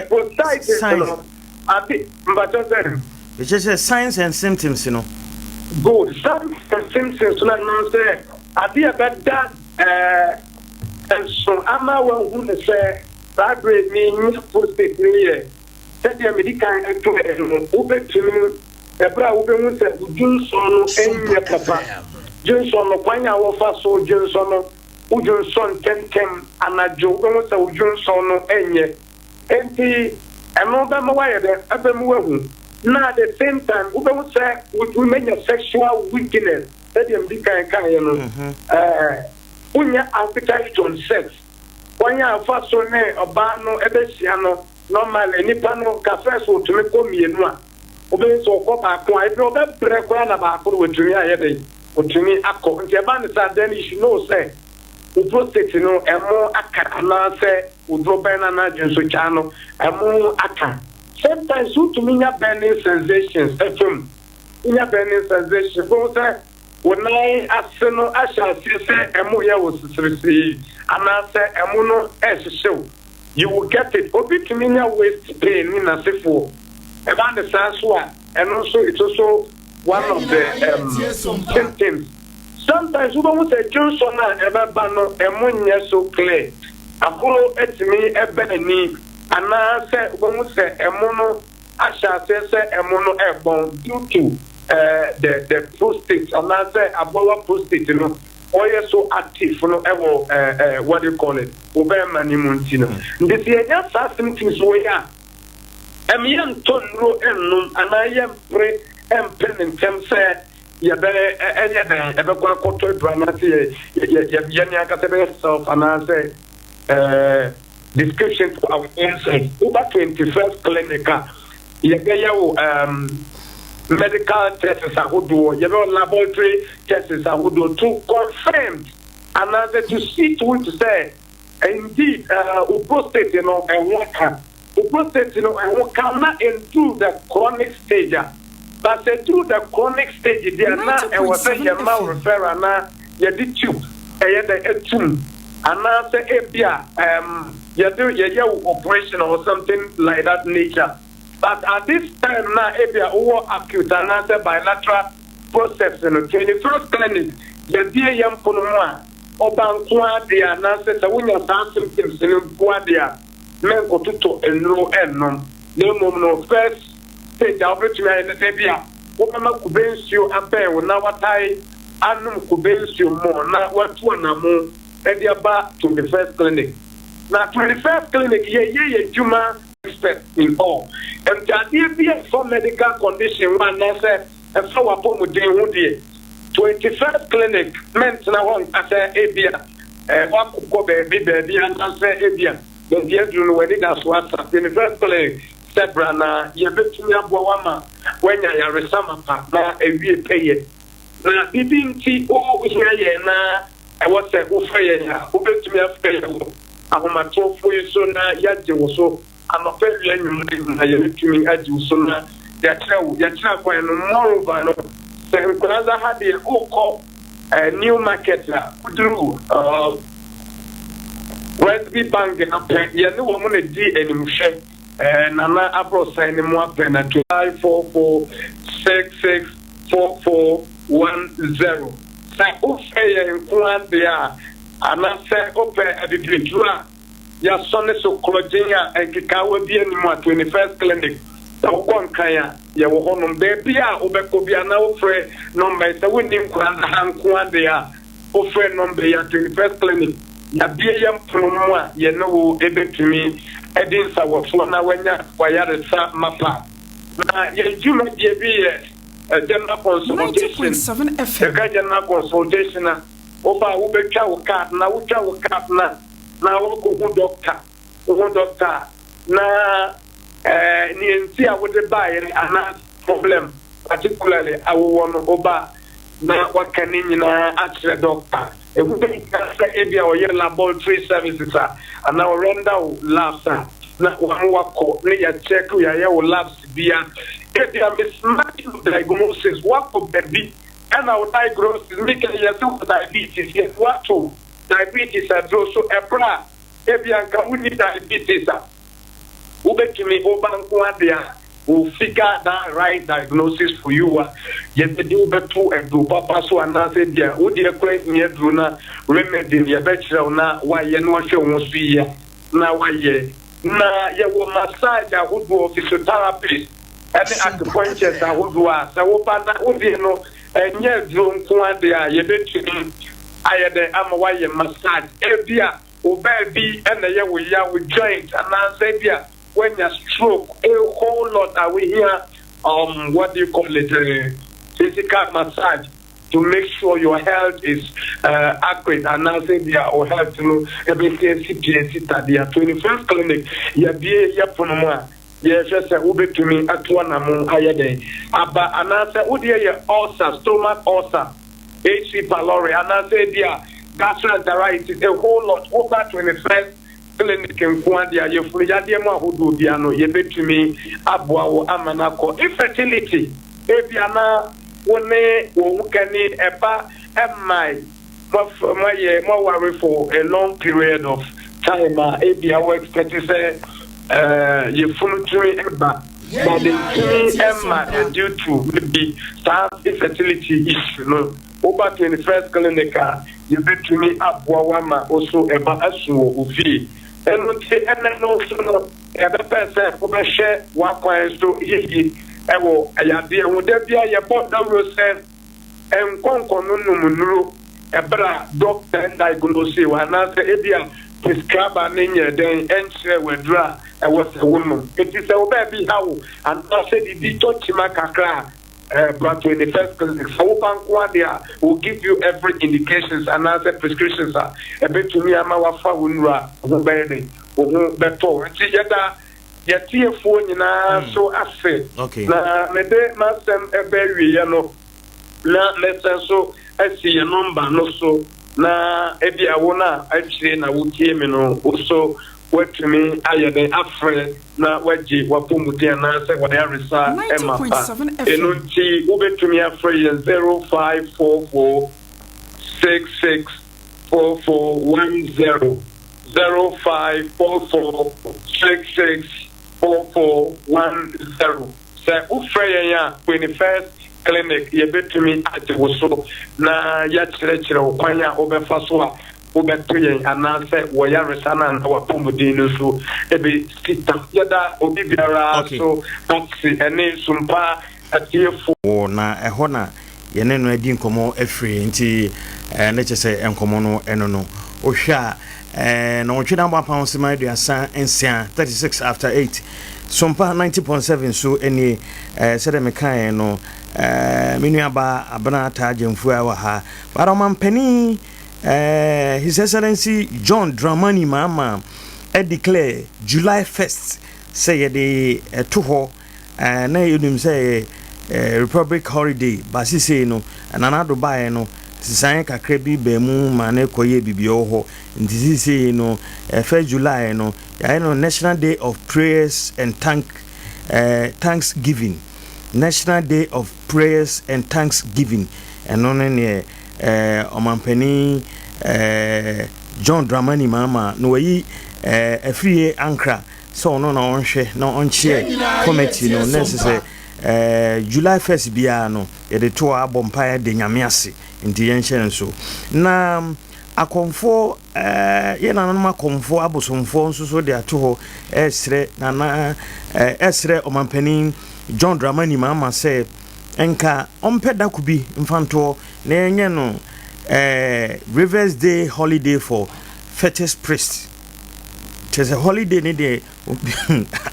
hepatitis no ati mbacho say it is signs and symptoms good signs and symptoms na no say ati abeda so ama wa hu ne say vibrate me prostate me said the medical to ubetumi ebra ubemu say Johnson no enya papa Johnson no kwanya wo fa so Johnson no Johnson tem anajo ubemu say Johnson no enye enti eno ba ma wa ye de abemu wahu na at the same time ubemu say we make a sexual weakness said the medical kan ye no unya appetite on sex kwanya fa so ne oba no ebehia no normal nipa no ka first wo tumi ko mienu a obe so ko ba ko ai no be bre ko na ba ko wo tumi aye dey wo tumi akọ nti e ba ne sa then you should know say the prostate no emo aka na say udro ben na jinso cha no emo aka sometimes you tumi nya burning sensations efum nya burning sensations go say wonai aseno asha say emo ye wo sisirisi ana say emo no ehyew you will get it. Obi timinya waist pain in a sefo. About the sansua, and also it's also one of the symptoms. Sometimes we don't say Johnson and ever bano emunya so clear. Akuro etimi ebeni and now say we say emuno asha say emuno ebon due to the prostate and now say abowa prostate no. Oye so active no ever what do you call it obema ni muntino this year something so ya emian tonro ennum anayem pre empen ntem say ya be enya de ebe kwa koto dramati ya ni akate be self and say description to our insight over 21st clinical ya be ya medical tests ahodo your laboratory tests ahodo to confirm another to see to it to say indeed prostate and what can prostate and what cannot endure the chronic stage but say through the chronic stage they are not and was say your mouth refer na you did tube the tube and now say ebia you do your operation or something like that nature. But at this time now, if you are acute and answer bilateral process in the 21st clinic, the dear young Punuma, or Bankua, the answer, the winner symptoms in Guadia, Menko Tuto, and no end, no first stage of the Tabia, Obama could base you a pair with Nawatai, Anum could base you more, not what one more, and they are back to the first clinic. Now, 21st clinic, Juma. In all, and there be a medical condition one say and so upon with the 21st clinic meant now one as a abia what could go baby and say abia don't you know when it has what 21st clinic sebrana you bet me abwama when you are resama na a we pay it na bibinti o here na I was say o faye ya o bet me after ahomato fo so na yaje so I'm a very young man. I do so now. Yatra kwa no moreover no. So Nkonaza had the call new market through Westby Bank up there. You know what money D and Mushe Nana Abro sign more than 544 664410. So okay in Kuan there and I say open at the Drua. Ya sonne so Claudia and Kikawa be any more 21st clinic. The one kaya, ya wohonum baby, Obekobia now free number, the winning Kwan Kwandia, offer number ya 21st clinic. Ya be a young promoa, ya know, able to me, Edinsa was one when ya wired sa mapa. Now, you might be a general consultation, 90.7 FM. A general consultation over Ubecha card, now Ucha card now. Na woko doctor na nienti a wode buy ana problem particularly awo no oba na wakani nyina atre doctor e wode ka ebia o ye laboratory services ana render labs na wako ne ya check ya ye labs bia ebia mismatch diagnosis wako baby and our diagnosis make ya diabetes yes what diabetes are also a bra. Ebianka we need diabetes. ubetumi obanko there will figure that right diagnosis for you. Yet the do betu and do papa so and I said, yeah, would you create near Druna remedy your bachelor now? Why you know show must be here now? Why ye now? You will massage a would do physiotherapist and acupuncture that would do us. I will find that would you know and yet drone one there. You betumi I had the am why you massage every baby and the year we are with joint and I said, yeah. When you stroke, a whole lot are we here, what do you call it, physical massage to make sure your health is accurate. And now say they are health to everything CPS at the 21st clinic. You be here for no yes, just a ube to me at one among higher day. But and I say, would you ulcer, stomach ulcer, H.C. pylori, and I say, yeah, gastroenteritis, a whole lot over 21st. Clinic in Kwandia, you free Yadiama who do Diano, ye bet me, Abwa, Amanako, infertility, Eviana, one can need a bar, and my more worry for a long period of time. Abia will expect to say, you full tree Emma, but the Emma due to maybe some infertility issue. Over 21st clinic, you bet to me, Abwa, also about Asu, and also, the person who share what coins to eat. I will, would there be a bought the yourself and conquer a better doctor and diagnosis. When I say, Ebia, prescribe an in then enter with dry. I was a woman. It is a baby how, and I said, the touch my cacra. But in the first clinic, so will give you every indications and answer prescriptions. A bit to me, I'm our Faunra, Ubedi, Beto, yet your phone, so I say, okay. Now, Mede Masem a berry, you know, now let's so I see a number, no so now, Eddie Awona, I say, I would hear me no, also. What to me, I am afraid now. What you Wapumuti and answer what I reside. Emma, Enunti, Ube to me afraid 0544 664410 0544 664410. Say, Ufreya, 21st clinic, you bet to me at the Woso. Na Yachre, Quanya, Oberfaswa. And answer where Yarisana and our Pomodino so every sister Yada Obibiara so taxi and name Sumpa at year 4 na a hona Yeneno Edin Como Efree inti nature say Encomono Enono Osha and Ochidamba Pounds my dear son and Sian 36 after 8 Sumpa 90.7 so any Sedemekai no Minuaba Abana Tajemfua ha Baraman Penny. His Excellency John Dramani Mama declare July 1st say the toho na you say Republic holiday basi say no another buy no sisan kakra bi be mu ma na koye bibio ho nti say no 1st July no ya no National Day of Prayers and Thanksgiving National Day of Prayers and Thanksgiving and no ne Omampeni John Dramani Mama no yi free ankra so no na onhwe na onche committee no necessary July 1st bia no ye de to abompae de nyame ase nti yenhye so na akonfo ye na no akonfo abosomfo nso so de ato ho esre na esre Omampeni John Dramani Mama say enka ompeda kubi mfanto na enye no Rivers Day holiday for fetish priest. There's a holiday ni de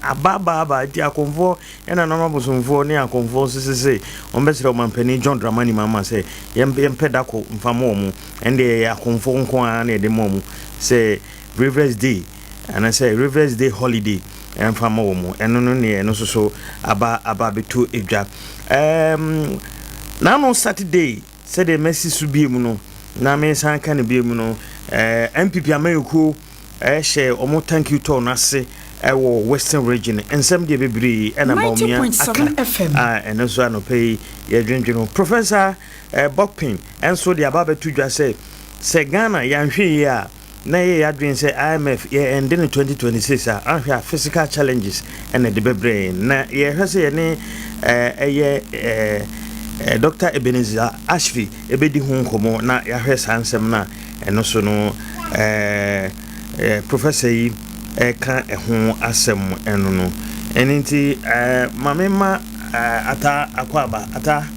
ababa ti akonfo ena na mabosomfo ni akonfo sese ombesere Omampeni John Dramani Mama say yempeda ko mfamo mu ende akonfo nko a na de momu say Rivers Day and I say Rivers Day holiday mfamo mu eno no ne eno so aba betu edwa na no Saturday said the Messi subi mu no na me san kan bi mu no MPP Amayuku share omo thank you to na se wo Western region ensem de bebre e na ba omia 90.7 FM eno so anope ye dwendweno Professor Bokpin enso de aba betu dwa se Ghana ya nhwe ye a na ye adwen say IMF ye end in 2026 ahwɛ physical challenges and the bebre na ye hwɛ say ne Dr. Ebenezer Ashfi ebedi hu nkomo na ya hwɛ sansem na eno so no professor yi ka ho asem eno no eninti mamema ata akwaba ata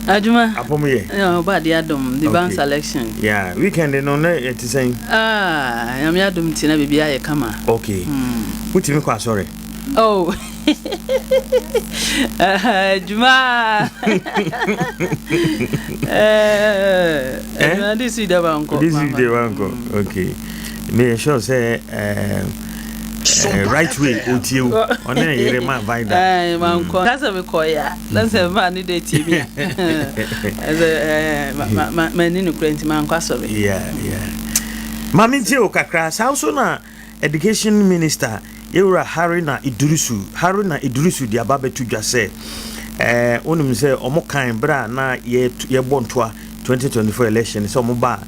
Ajuma apomuye ba dia dom the bank selection yeah weekend no na it is saying am ya dom tina bibia ye kama okay utimi kwa sorry oh Juma this is the banko okay me sure say right way otiu on yere man vida manko kasa me koya dan se man ni de tv as mani no krenti manko asobe yeah mami ti o kakra sauso na education minister Yura Haruna Idrisu di ababetu dwa se onum se omokan bra na ye bontoa 2024 election so omoba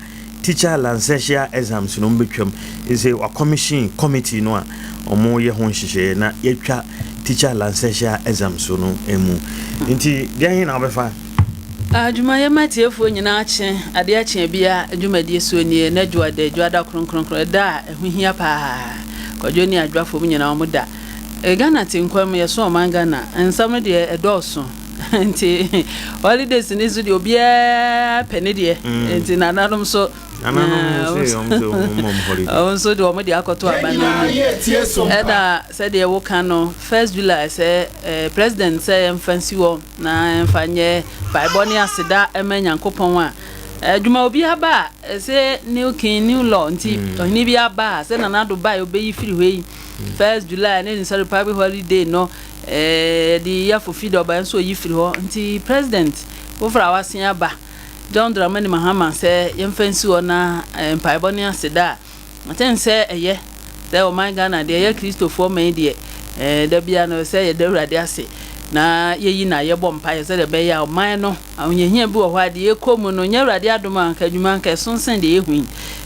teacher licensure exams no mbetwam is a commission committee no a omo ye ho nhihye na yetwa teacher licensure exams no emu nti dia na obefa Ajuma ye matiefu nyina ache ade ache bia adwumadie so nie na dwada kronkron da ehuhia pa kwadwoni adwafo nyina omuda Ghana tinkwam ye so mangana ensam de edoso nti holidays ni so de obia pene de nti nananum so so de omudi akoto abana eda said de wo kano 1st July say president say emfansi wo na emfanye Bible ni aseda emanyankopon a adwuma obi aba say new king new law nti ohini bi aba say nanado bai obeyi firi hwei 1st July na inside public holiday no the year for feed oba so yi firi ho nti president wo fra wasen aba John Dramani Mahama say yemfansi wo na Bible ni aseda aten say eye say o man Ghana de ye Christopher man de da bia no say ye dawrade ase na yeyi na ye bompa ye se de be ya man no awonyehia bi wo hwa de ye komu no nyawrade adoma nka dwuma nka sonsen de ye hu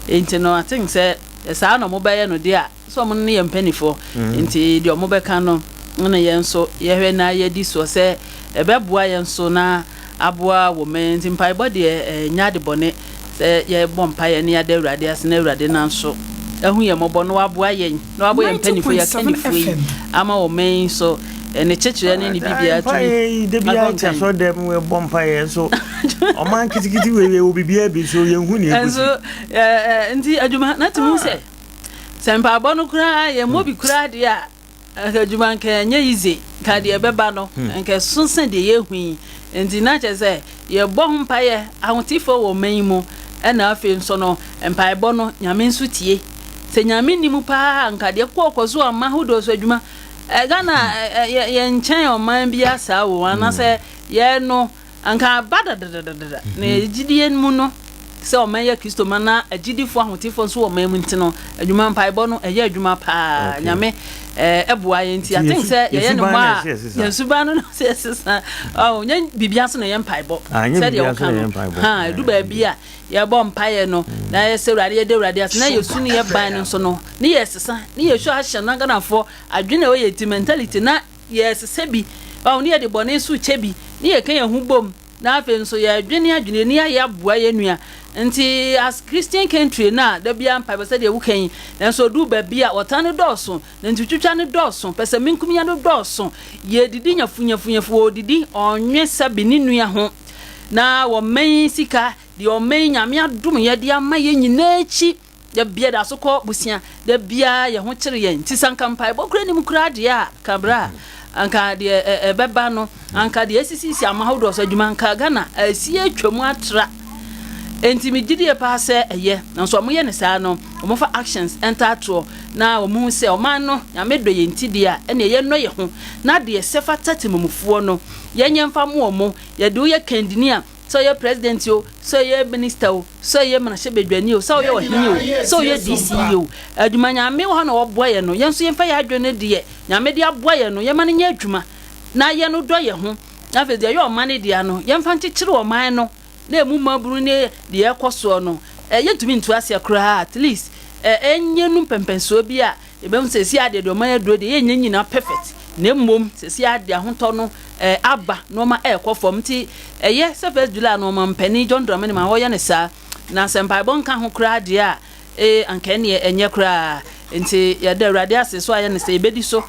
enti no atin say sa no mo be ye no de a so mo ne ye mpanifo enti de mo be kan no na ye nso ye hwe na ye di so say ebeboa ye nso na aboa wo men enti mpai bode nya de bone say ye bompa ye ne ya dawrade ase na awrade na nso ehu ye mobo no aboa ye no aboa ye mpanifo ye kanifo ama wo men so ne chechire ne bibia tu de bia tia so dem we bompa ye so o man kitikiti we obibia bi so ye hu ne ekusi so ndi adwuma na temu se sempa abonu kura ye mobi kura de a adwuma nka nya yize ka de beba no nka sunsen de ye hu ndi na che se ye bompa ye ahotifo wo manmu na afi nso no empa ebo no nyame nso tie se nyame nimu pa nka de kokozo ama hodo so adwuma Ghana ye nchen o man bia sa wo ana se ye no anka bada na ejidie mu no se o man ye Kristo mana ejidifo ahotifo so o man mu ntino adwuma mpa ibo no eye adwuma pa nyame eboa ye nti I think se ye no ma ye suba no se sesa oh nya bibia so no ye mpa ibo se de o kan ha du ba bia ye bo mpa ye no na ye se urade ye de urade as na ye su ni ye ban no so no ni ye sesa ni ye hwa ahye na Ghana fo adwene o ye ti mentality na ye sesa bi ba ni ye de bone su chebi ni ye kan ye hu bom na afi nso ye adwene ni ya boa ye nua nti as Christian country na da bia mpa be se de wukan enso du ba bia otane doso nti twitwa ne doso pese minkum ya no doso ye didi nyafunyafunyafu odidi onwe sabi ni nua ho na wo men sika de o men nyame adum ye de ama ye nyina echi ya bia da so ko busia da bia ye ho kire ye nti sankampa e bokura ni mukura de a kabra anka de beba no anka de asisi amahodo so adwuma anka Ghana asi atwamu atra enti mi gidie pa se eye nso mo ye ne saa no mo fa actions enter to na o mu se o man no nyame do ye ntide a ene ye no ye ho na de sefa tatemumufuo no ye nyemfa mo mo ye do ye kandini a so ye president yo so ye minister o so ye manahye bedwani o so ye ohini o so ye DC o adwuma nyame wo na wo boa ye no ye nso ye mfa ye adwene de ye nyame de aboa ye no ye man nya adwuma na ye no do ye ho na fe de ye o man de ano ye mfa nkyekere o man no na emu maburu ne de ekoso no ye ntumi ntu ase akura at least enye nu pempenso bi a ebem sesi ade de oman aduro de enye nyina perfect na mmom sesi ade ahoto no aba no ma ekofom ti eye 1 July no ma mpani John Dramani ma hoye ne sa na sempai bon ka ho kra de a anka ne enye kra nti ya da awurade aseso aye ne se ebedi so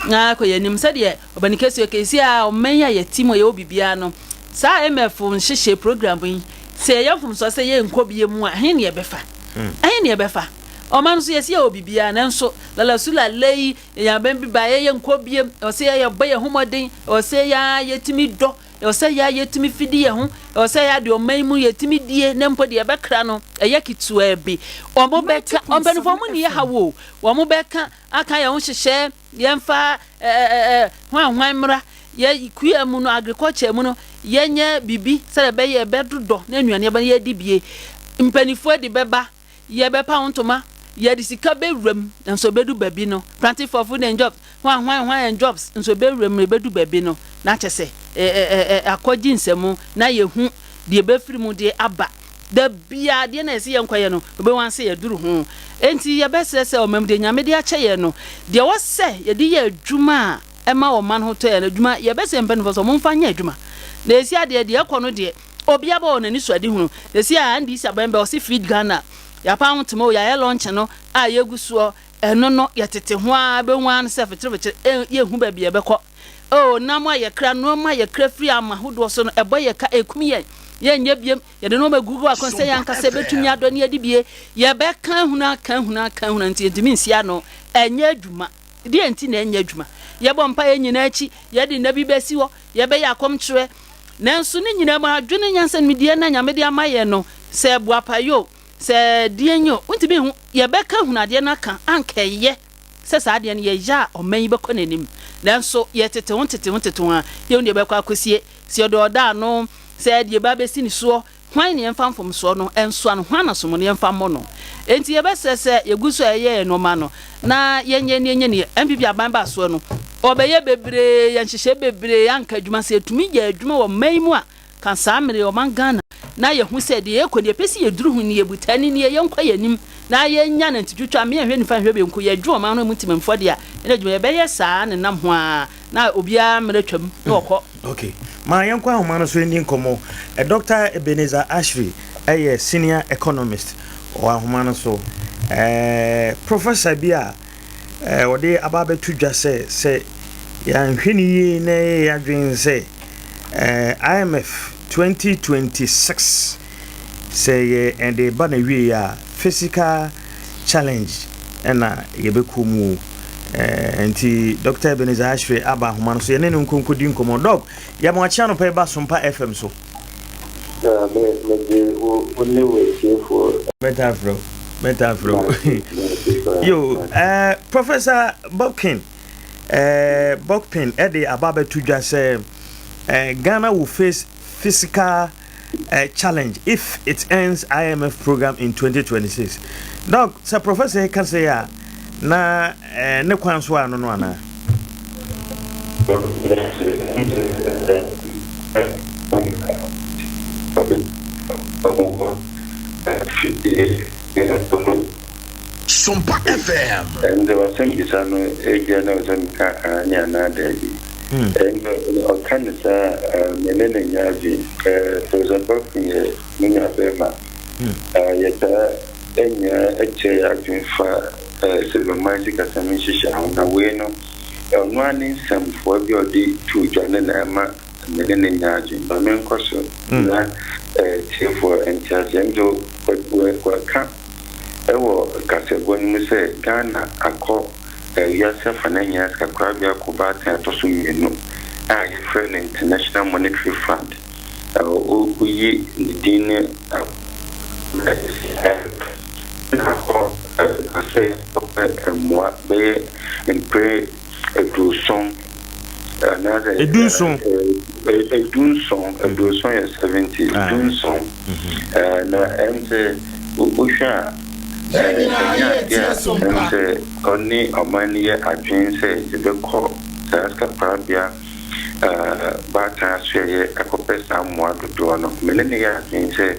na koyenim se de obanikesi okesi a oman ya yetimo ye obibia no sa MF nhihye program bin se ye fom so se ye nkobie mu a hen ne ebefa hen ne ebefa oman so yesi ya obibia na nso lalasula lei ya ben biba ye nkobie o se ye boye homoden o se ya yetimi do o se ya yetimi fidi ye ho o se ya de oman mu yetimi die na mpo de ebekra no eye kitu ebi omo beka ombenfo mu ne ye hawo omo beka aka ye ho hyehye ye mfa hwan mra ye kuya mu no agriculture mu no yenye bibi se be ye bedodo na nuane ye ba ye dibie mpanifo de beba ye bepa ontoma ye di sika bewrem nso bedu babi no planting for food and jobs hwan and jobs nso bewrem bedu babi no na chese akoji nsemu na ye hu de befiri mu de aba da bia de na ese ye nkoye no obe wanse ye duru hu enti ye besese omam de nyame de ache ye no de wo se ye di ye adwuma ema o man ho to ye adwuma ye bese mpen fo so mo mfa nya adwuma na esi ade de ekono de obi aba o na ni so ade hu esi a andi sabembe o si feed Ghana ya pa ntimo ya launch no a yeguso eno no yetete ho a be wan se fetre ye hu ba bia bekọ o na mo ye kra no ma ye kra free ama hodo so no ebo ye ka ekumi ye nya biem ye de no ma gugu akonse ya nka se betumi ado ne adibie ye be kan huna nti edimi nsia no enya adwuma di enti na enya adwuma ye bo mpa ye nyina achi ye de na bi besi wo ye be ya kom kire nanso ne nyina ma adwene nyansa medie na nyamede amaye no se buapayo se dienyo untibi hu ye beka hunade na kan ankeye se sa ade ne ye ja oman be kọ nanim nanso ye tete a ye ne beka akosie se do da no se de ba besi ni so hwan ne mfamfom so no enso an hwan na so ne mfam no enti ye besese ye guso ye no ma no na yenye ne MPP aban ba so no obeye bebre ye nhihye bebre anka adwuma se tumi ye adwuma wo maimu a kan samre o man Ghana na ye hu se de ye kọ de pesi ye duru hu ne ye butani ne ye nkọ yanim na ye nya na ntitwutwa me hwe nifa hwe be nko ye dwu o man no mutimemfo de a ene adwuma ye be ye saa ne nam ho a na obia mretwam na okọ okay ma yankwa ho man so ndi nkomo Dr. Ebenezer Ashry senior economist o ahoma so professor bia wode ababe tudwa se ya nhwini na ya dwen se IMF 2026 say and the banner we are physical challenge and yebekumu anti Dr. Ebenezer Ashry aba human so yene nkonkodi nkomo dog ya mo acha no pa ba Sompa FM so metafro yo Professor Bokpin the ababe tudwa say Ghana will face physical challenge if it ends IMF program in 2026. Doc, Sir Professor can say na ne kwan so ano no ana. Sompa FM. And there was some design and Canada, Melena Yavi, for example, Nina Bema, yet a chair acting for Silver Magic as a musician on the way. No, one in some for your day to John and Emma, Melena Yavi, but men question that for and Chazendo, but were camp. When we say Ghana, I call. Yourself and then yes, Kakrabia Kubata to Sumino, friend International Monetary Fund. We dinner I say, moi, and pray a do song. Another a do song, a do song, 70, do song. And Usha. Only a money I dream say the call Saska Parabia bata sweye akope samwa dodo no menene ya nse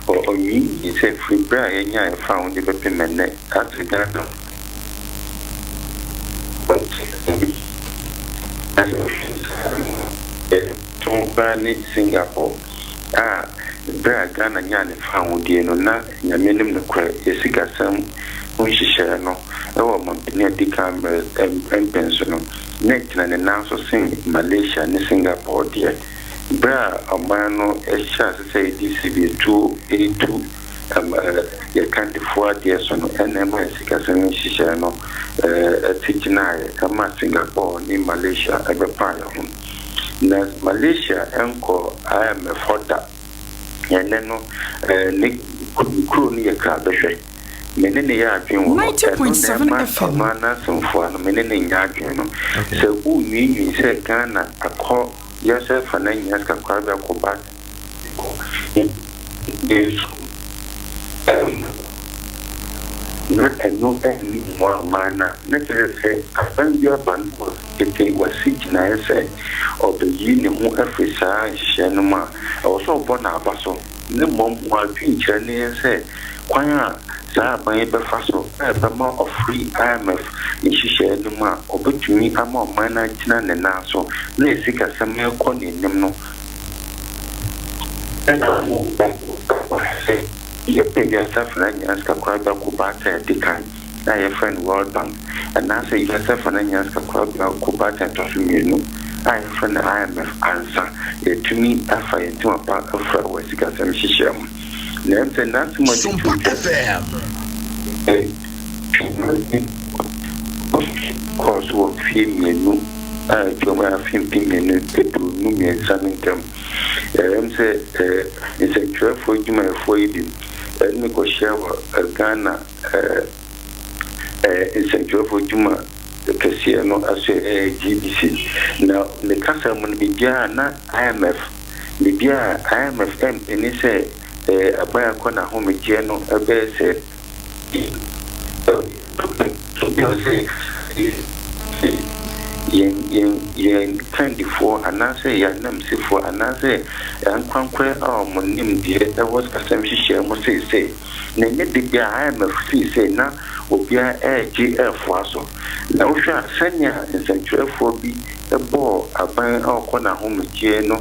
o yi se free bra enya e found the pemene Africa no Tombani Singapore bra Ghana nyane found the no na nyamenem no kwa esika sam unhihye no e wo mampene dikam empenso no net na so sing Malaysia ni Singapore there bra amano esha say DCB 282 ya kandi for there so no enema esika sem hihye no tichinaye kama Singapore ni Malaysia ebepa ho na Malaysia enko IMF foda yeneno ni kru ni yakra behwe menene ya adwen wo 90.7 FM mana somfo no menene nya adwen no se u nwi se Ghana akọ Joseph Ananya ska kwaba ko ba is no any more mana necessary afanya banko kete wasiji na ese obeyi ne mu afisa hyenuma also bona abaso ne mom wa twinche ne ese kwanya sa ban be faso be ma of free IMF ihihye no ma obetumi ama mana tina ne naso na esika same ko ne nim no ye pega safranya ska kwaba ku bata dikan na ye friend World Bank and na say ye safranya ska kwaba ku bata to sumenu I friend IMF answer ye tumi afa ye tuma pa afra wasika sam hihye na ente na tuma FM cause wo fiemenu tuma fiemenu petu nu mi examintem say it's a trafo juma for you and go share Ghana it's a trafo juma kesi no aso GBC now the kasa mun bibia na IMF bibia IMF any say abaya kona home je no ebe say yen 24 anase ya namsifo anase ankwankwe monim die e was kasam hihye mo sei na nye de bia IMF sei na obia GF aso na ohwa sanya nsantrefo bi ebo aban akona homje no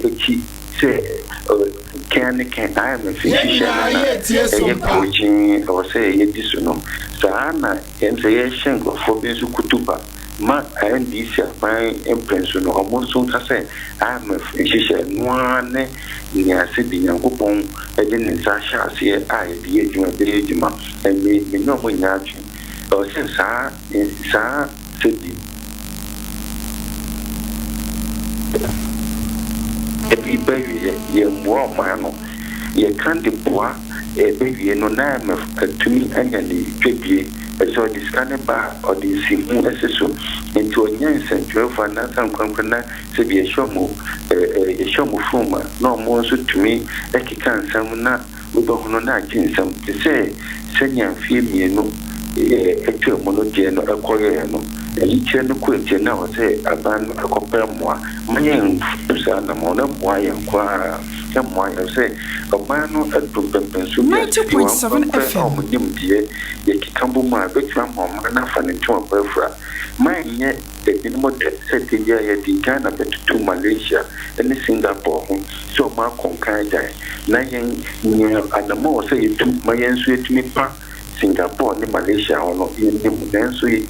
echi se can IMF hihye na e coaching o sei ye disu no sana ense ye shengo fo bi su kutuba ma NDC aban empenso no omonso kase IMF hihye noane ni asedi nyankopon e de nsa hyase a e de adwuma de adwuma me no mo nyaatwe o se sa sedi e bi bawie ye mo ma no ye kan de boa e bawie no na IMF atumi anya ni twebie so this canaba or this SSO into a nyansen for Nathan Kwankana to be a shomu fuma, no more so to me, like can some not with the some to say, senior female no a monogeno a coreano, and each and quit now say a band a compare more, my young Susana Mona, why and qua. Why I say a man at 90.7 FM. Ye Kambuma, Betram, Manafan and Tom Bufra. Mine yet the minimum set in Ghana to Malaysia and Singapore. So Marcon Kaida, Nayan near and the more say to my answer to me park. Singapore ni Malaysia ono ni mudanso ye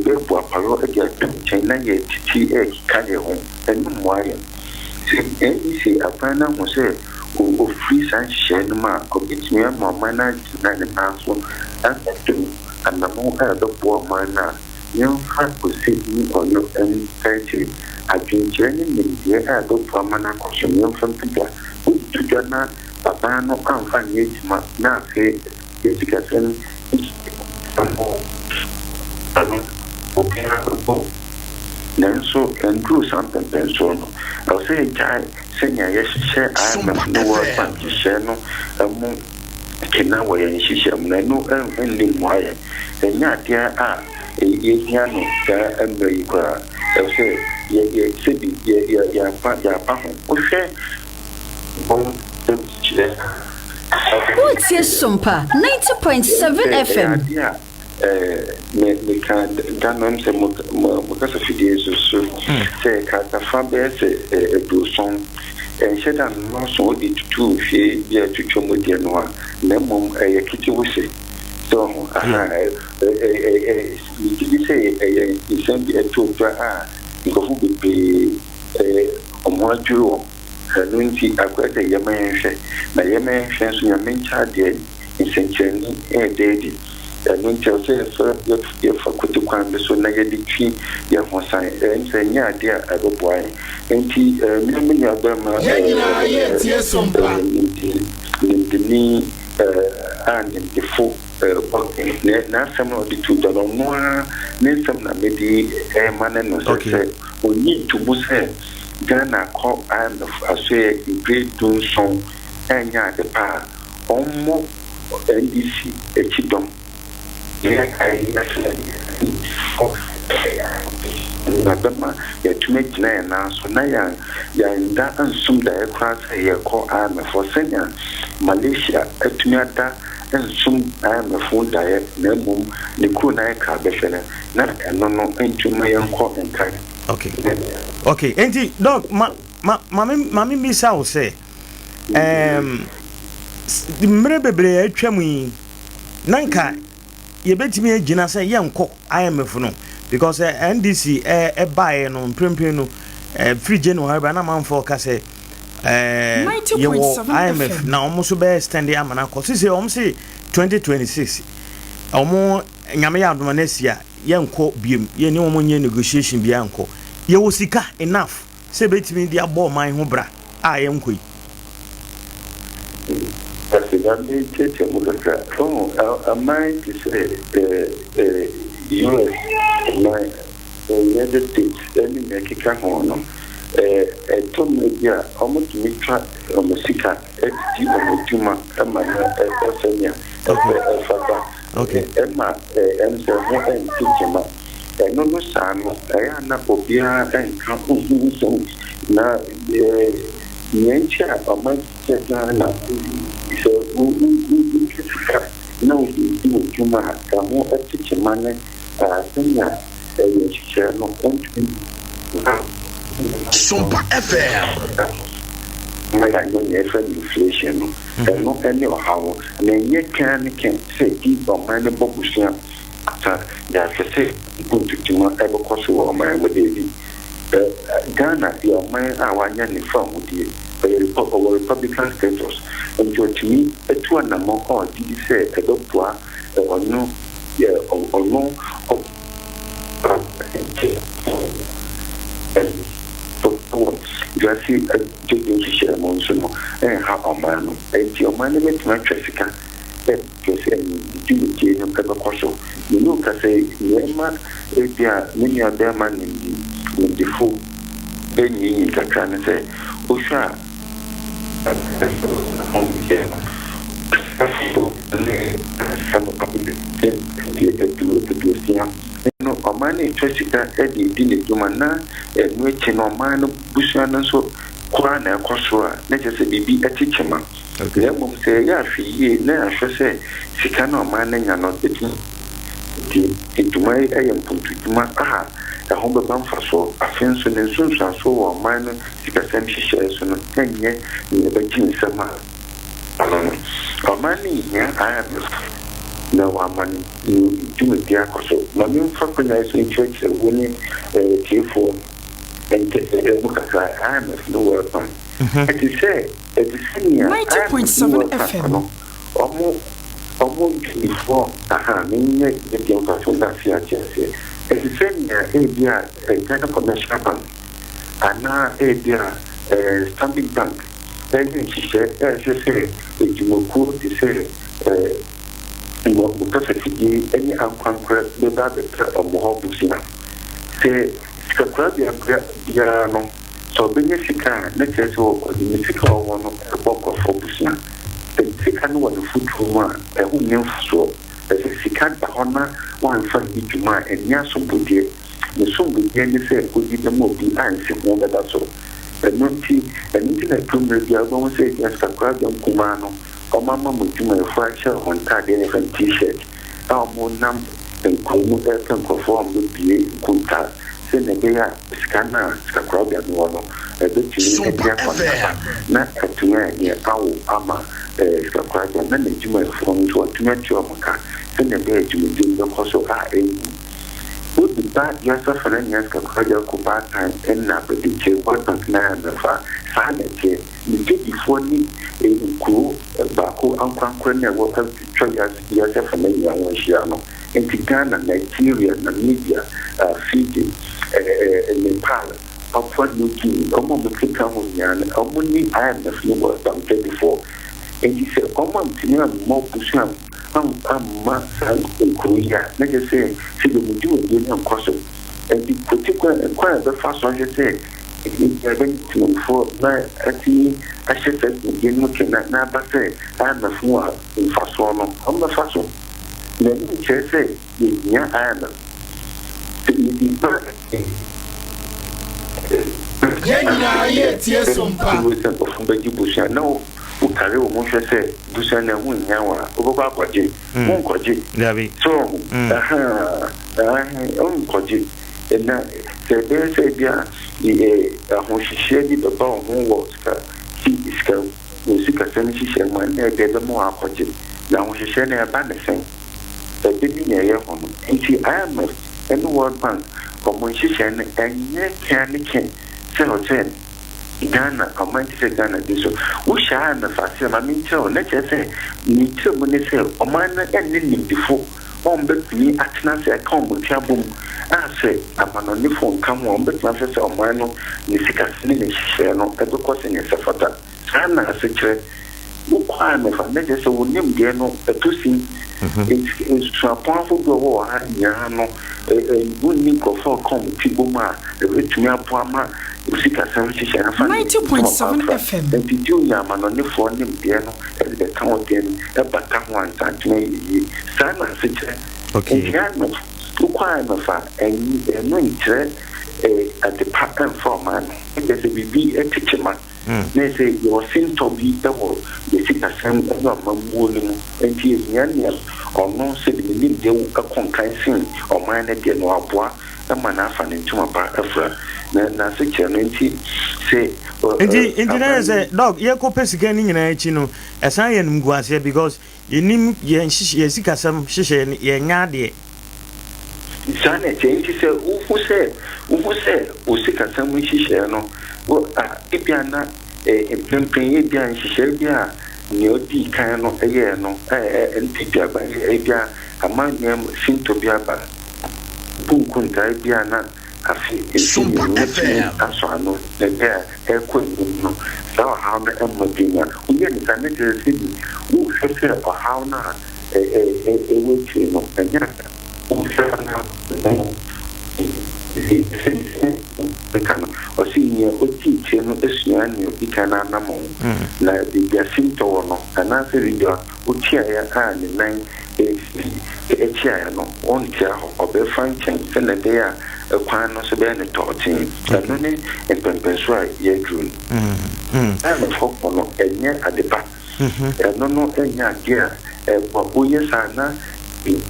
bebo aparo again China ye TTA kale ho enu mwaye se apana mo se o free san share no ma ko bitimi ama mana na ne paso ato anamo do bo mana yo ha ko se ni ono en taiti ajinje ni ndi do bo mana ko so yo fam tuja na papa no amfa ni tima na fe education Nanso and do something pension. I'll say guy senior yes share I am no work bank share no kina wa yan shisha mun no ending why and ya dia a piano ka embe kwa I'll say ye sebi ye pa ho o hwe bon chile What's your sumpa 90.7 FM me can danom se mo kasa fidie so se kata fa be se do son sheda no so di tutu hwe bia tutu mo die no a na mom ye kiti wo se so mi say isem bi eto a nkofu bebe omo adwo nunti akwata yemenhwe na yemenhwe so yamencha de insencheni dedi nunti so ye fakuti kwambe so na ye ditwi ye hosan ensenya de agoboai enti mi aba ma ye tie sompa ni and the full na some of the two dollar more ne some na maybe man no say we need to boost Ghana call and aswe great do song enya de pa omo NDC echidom ya kai na bema ya tume na so na ya nda ansum da ya kwasa ya call and for Kenya Malaysia etumiata ensum amafo da ya na mum ne ku na ka befene na eno no entuma yanko enkan. Okay. Enti dog mami misa wo say mre bebre atwamu yi nanka ye betimi agina say yenko IMF no because NDC buy no prempren no free January ba na manfo ka say IMF na almost be standing amana ko say say 2026 omo nyame ya adoma nesia yenko biem ye ni omo nye negotiation bia anko ye wo sika enough say betimi dia bo man ho bra a yenko yi Presidente Tete Mugaka a mind to say US my United States any Mexican hono to media almost mitra musika eti omutuma ama Kenya okay emma emse ho entima no no sano ya na obia enka so na nyencha ama na so no umutuma kamo etima ne Kenya yenchi no Sompa FM. My inflation. No any how. And can say keep on my bokusia. That say good to my ever cost or my Ghana, your man, our young from with you, our Republican status. And to me, a 2 and more, or did you say a doctor or no, or no, Just see a judging share monsoon and how a man and your management my traffic. Because you do ever caution. You know, can say, Yema, if there are many of them man in the food, then you can say, Osha, no, a man in Jessica Eddie didn't do mana and waiting on man Bushan so Kwana Kosra, let us be a teacher man. Let mum say, yeah, she now shall say, she cannot man and not betting into my ayam to my the home bump for so a fence and soon shall so or minor 6% she shares on 10 years in the Beijing summer. A money, yeah, I am. No, I'm do it there. So, my new recognized in church winning T4 and look at I am no weapon. It is say, it is 90.7 FM. Almost before I mean, the young person that she has said, it is saying a kind of commercial bank, and now a standing bank. Then she said, as you say, it will quote to say, because if any unconquered the other of Mohobusina say, Scrabia, so Benesika, let's say, the mythical one of the book of Hobusina. The second one, the food woman, a woman so, as a second honor, one for each man, and Yasum Budia, ne so be ye say odi dem obi ansi ho beda so enunti na premier bia go say yes kakra dem kuma no o mama mo tuma e fa sha on ta de ne t-shirt mo nam enkomu e kan perform do bie kunta se ne be ya skana kakra bia no no e be ti ne bia konta na atuma ye awo ama kakra bia na ne tuma e fon so atuma ti o maka se ne be tuma di no koso would be bad yourself and yes, Kaja Kuba time and Napa the chair 1.9 and far. Sanity, you did before me a cool Baku Uncle what have to try as yourself and young Shiano. And Ghana, Nigeria, Namibia, Fiji, Nepal, upward looking, almost the Kikamunian, only I am the few was done before. And he said, almost more pushing. Ma san Korea na je say se de mu ju e ni ankoso e di particular quite the first one je say e ben to for na ati a se se de mu ke na ba say a na fu a faso no o na faso na ni je say ya a na di ba ye tie sompa we se ko fu ba ji busha no o kare o mo hwese busa na hu nya wa o ba kwaje mo kwaje dabi so on kwaje na se be se bia ho hihye di baba o mo wo ska o sika sani hihye ma na be be mo akwaje na ho hihye na ba na sen e be ni ye ho no nti IMF and World Bank ko mo hihye na enye kan ken se ho ten Ghana, I might say Ghana, this one. We shall have a fast, I mean, tell, let's say, need to say, or mine and living before. On but me at Nancy, I come with your boom. I say, I'm on the phone, come on, but my sister or mine, Nisica, share no, ever causing a suffer. Sana, I say, who crime if I let us a name, dear no, a pussy. It's a powerful door, Yano, a good link of all come, Tibuma, a rich mere Pama. 90.7 FM. And did you yaman on the phone him piano at the count in a baton that may Sana sit. Okay, Yano, who quite a far and no interest at the pattern for man. There's a BB a teacher man. They say your sin to be the world, the sick assembly of a woman, and he is Yaniel or no said the name they will accompany sin or mine at the Noir. Man afan into my afra na se chenenti say engineer say dog ye ko pesika ni nyina echi no esan ye num guase because yenim ye sika sam hihye ye nya de sana chenenti say ufu say o sika sam hihye no wo ebia na empempren ye bia hihye bia ni odi kan no eye no ntibia ba ebia amanyam sinto bia ba Punkunta Biana, a few Asano, the bear, air queen, so how the Emma, who get it and the city, who should say for how not a witch, and yet, who shall now or senior who teach him this year, you can animal, like the Jacinto, and answer your Uchia and the nine. A chair no one chair or be French send a day a quan no so be any talking and only a pempenswa ye drew. I'm a hope on a year at the back and no any gear what we sana in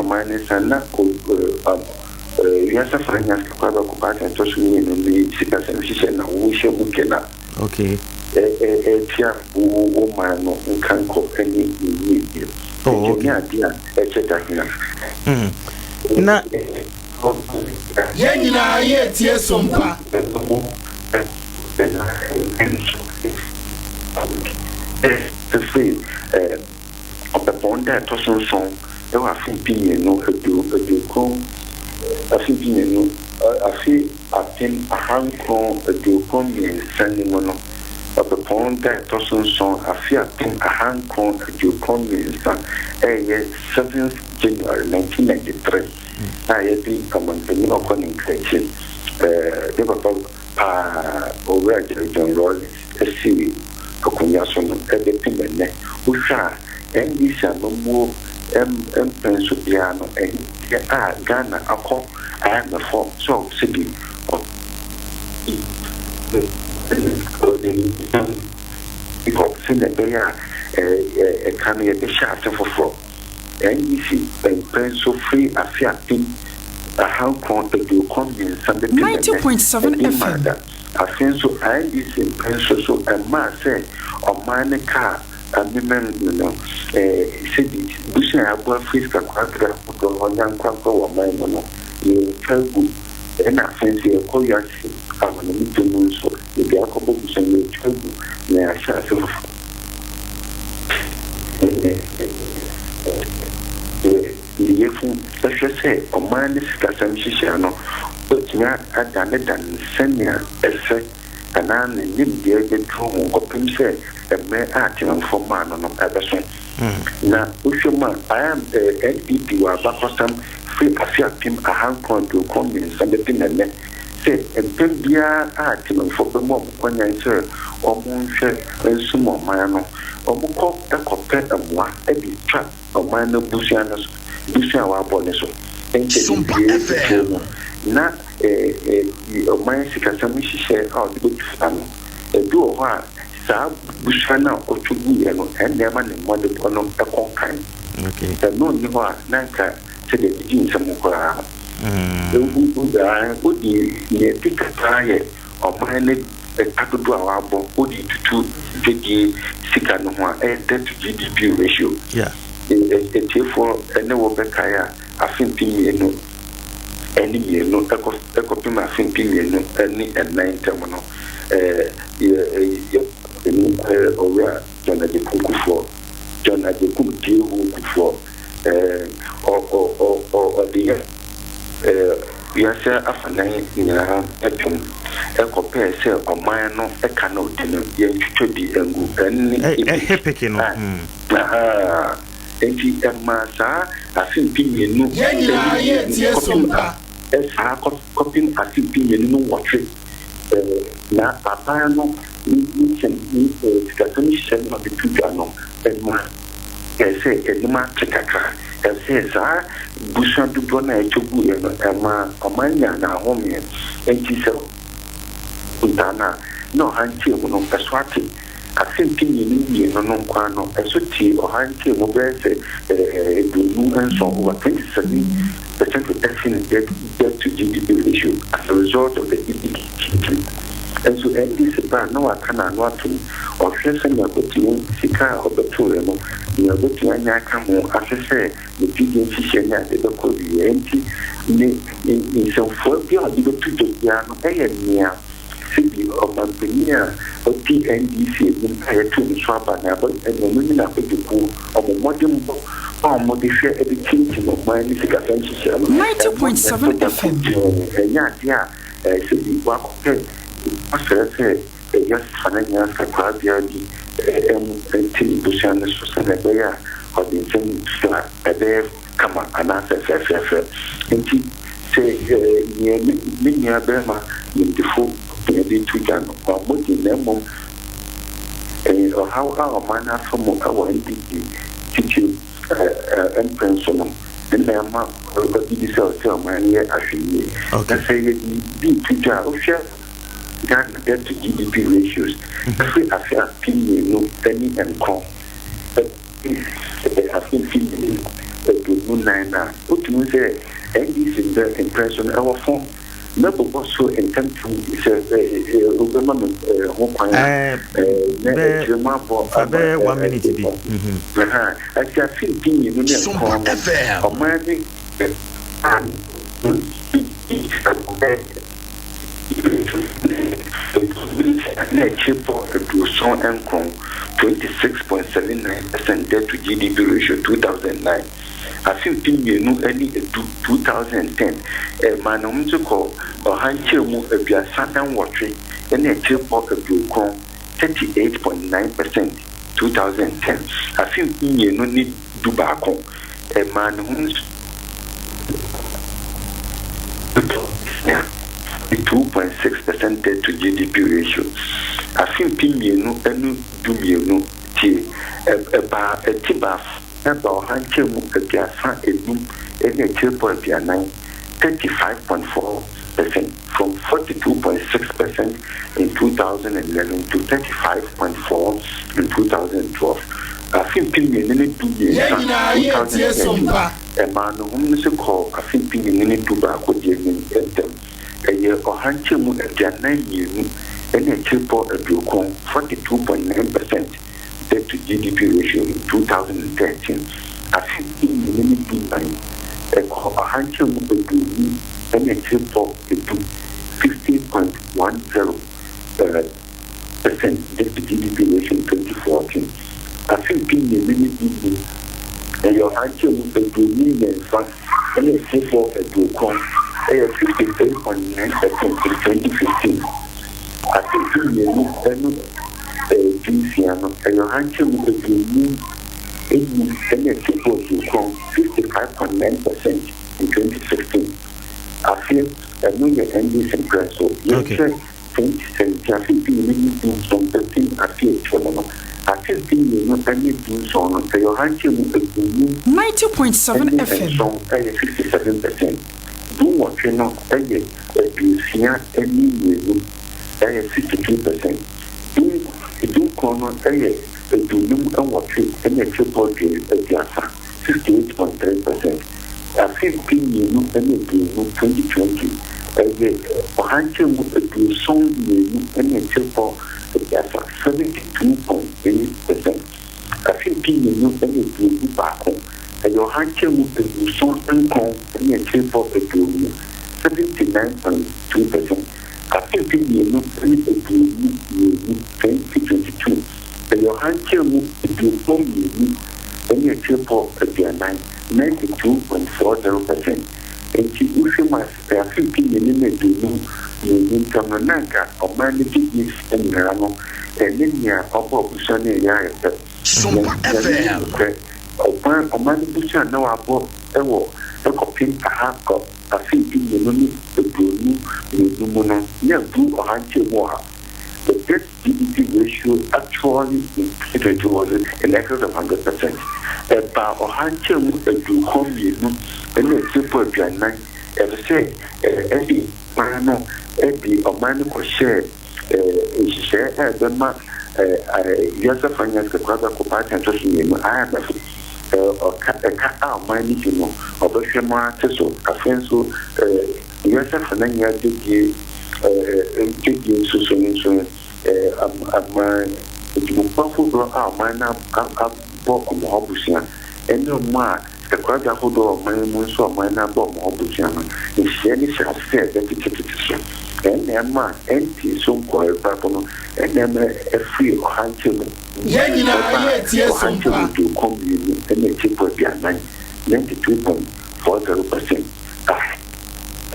minus and not yes, a friend has quite occupied and touch me in the sickness and she said, no, we shall look at that. Okay. A chair who man no can cook any need. Oh, okay. Na yenina ye tie sompa the bond that was song there were few no educon a few no a few attend a handcon educon in sending one of the pond that was song a few attend a handcon educon in 7th January 1993. I had been commanding of an increase. They were over John Rollins, a series of Kunyason, a dependent, who shall, and this are no more Pensupiano, and Ghana ako IMF so city because the economy the share for NDC and so free affecting a how come to come in Sunday 90.7 FM. I think so NDC so a man say or mine car and women city bushing above fiscal quadra or young quack or mine you tell good and I fancy a coyasi I want to meet the moon so if you are couple and you tell good may I share the let's say a man is Cassam Shishano but not at than senior effect and I need the other home or pim say a mere acting for man on Everson. Now, Ushuma, I am the NDP or Bakosam free affecting a hand to come in something and then say a Bembia acting for the mom when I say or Moonshed and Sumo Mano or Moko a copet and one every trap of minor Busianos, Busia Boneso. Not a my Sikasamishi share out the good family. A do of Sa Bushana or Chubu and Neman and Mother Pono a conkind. Okay. The no Niwa Nanka said the beginning some Mukara. Would be a pick a tire or mine a Takudua abo, would you to GD Sikanua, a debt to GDP ratio. Yeah. A tier for a no Bekaya, I think Pimino. Any no a copy my think Pimino, any at 9 terminal. Or John Adekunku for John Adekunku for or the yes, after 9 a compare say or mine no a cannot dinner, yet to be a picking. And he and Massa, I think Pinion, as I copying, I think Pinion, no watch it. Now, I know. You can Catholic of the Pugano and my say a matricaka and says, I Bushan to Bona to Buyan and my Amania now home and she said, Untana, no hanky no Paswati. I think you know, no quano, a suti or hanky will bear a blue and so over 27% of estimate debt to GDP ratio as a result of the EDP. And so, this is no, I cannot not to or send your good Sika or the Turemo, you are good to Anyakamo, as I say, the Pigeon Fisher, the Cody, empty in some 40 or the Piano, near City of Mampania, or TNDC, in Paya to Swap and the women up at the pool of a modern or modify everything of my 90.7 FM. And yeah, City walk. I say, yes, Fanania Sakrabia, and Bushan Susanabaya, or the same flat, a bear, come on, and answer FFF. And she say, near Burma, in the full, maybe to Jan, or Moody Lemon, or how our manner from our NDP teaching and principle. And then, but it is also my year actually. I say, be to Ghana debt to GDP ratios. Every affair opinion, any and call. But I think to Nina, what you say, and this is the impression our form. Never was so intent to government home. 1 minute. I think and 26.79% debt to GDP ratio 2009. I think any 2010 man to call or hanchemu a biasan watering and a chip of a blue corn 38.9% 2010. I think you need tobacco a man who's 2.6% debt to GDP ratio. I think Pimiano and Dumiano tea a bar a tibaf about Hanchemu a biasa a boom ɛne akyirepɔ aduanan 35.4% from 42.6% in 2011 to 35.4% in 2012. I think people in the 2 years. A man whom is called I think people in the 2 back with them. A year or Hanchemu at 9 years and a triple at Yukon 42.9% debt to GDP ratio in 2013. I think people in the 2 a Hanchemu and a triple to 50.10% debt to GDP ratio in 2014. I think people in the and your answer will be in fact, and a triple at Yukon, 53.9% in 2015. I think you and your answer will be and a triple to Yukon, 55.9% in 2016. I feel a million endings in press. So, yes, 2017, I think you need to do something. I feel I think you know anything so on. Your answer will be 90.7 FM. So, 57%. Do what you know, any way, 62%. Do corner, do you and what you and a triple J, 68.3%. I think you know any 2020. Handsome do song and a triple 72.8%. I think you know any do back home. And your handsome do song and call and a triple 79.2%. I think you know any do 2022. And your handsome do song and a triple 92.40%. And she usually must have 15 minutes to do Nanka or managing and Ramo, and then near Obo Sunny Yaya. Or Manibusha no about a copy a half cup, a 15 minutes to do Muna, near blue or Hanchi Moha. The debt GDP ratio actually was in excess of 100%. About or Hanchi do home and the super piano, as I say, Eddie Mano, Eddie or Mano share the mark. Yes, I find the brother Copat and Joshua. I have or cut out my meeting or Bashama Teso, a friend so yes, I find I did you so my powerful out mine up book on Hobusia and no more. The crowd of Hodo, my moon saw my number of Hobusiana. If she any shall say that it's and Emma empty so quiet Papono and then a free or handsome. Handsome to come in and a chip of their 92.40%.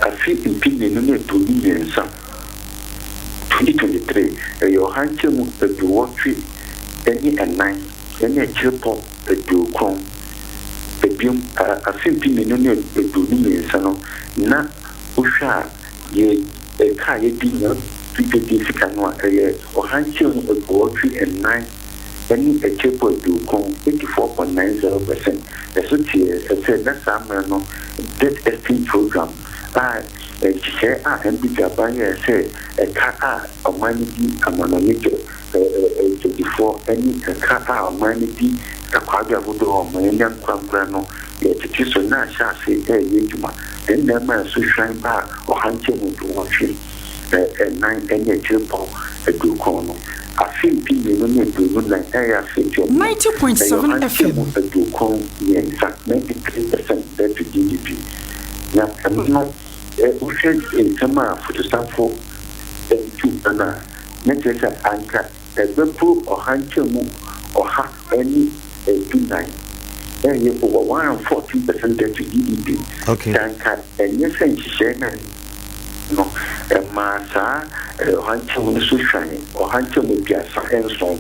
I feel in opinion to me and some 2023, your handsome to watch it any and 9 and a chip of the do come. I think you know the Buni Sano, not Usha, ye a Kaya dinner, 50 or Hanchon of poetry and 9, any a chip of do come 84.90%. As it said that summer no debt estimate program. I share and be Jabaya say a car of money a manager 24 any a car of money. A quadra would or Manian Quambrano, yet it is so nice, I say, Yuma, and then man so shine back or hunting to watch it, and 9 any a triple a do corner. I think people need to look like I say 90.7 FM. A do corn, in fact, 93% debt to GDP. Now, I'm not in summer for the sample and 2 banana. Next anchor, a Bepu or Hanchemu or any. 29 and you over 114% debt to GDP. Okay. And yes, and share no, a massa, Hanchum will shine or Hanchum will be a and so on.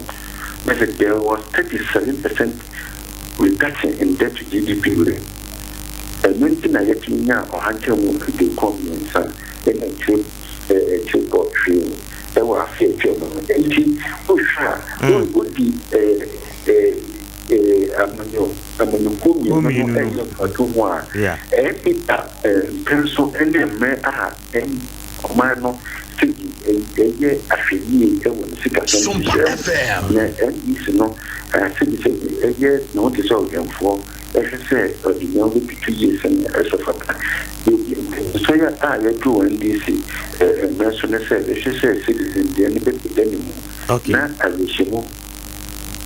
There was 37% reduction in debt to GDP. And when I get you now, or Hanchum will be coming and a chip or tree. There were a few children. 80 would be amanyo komi no to ho a pita penso ene me a omano eye afeni ewo sika so na NBC no eye no te so gemfo say the only 2 years and so ya do NDC national service citizen the any okay na alishimo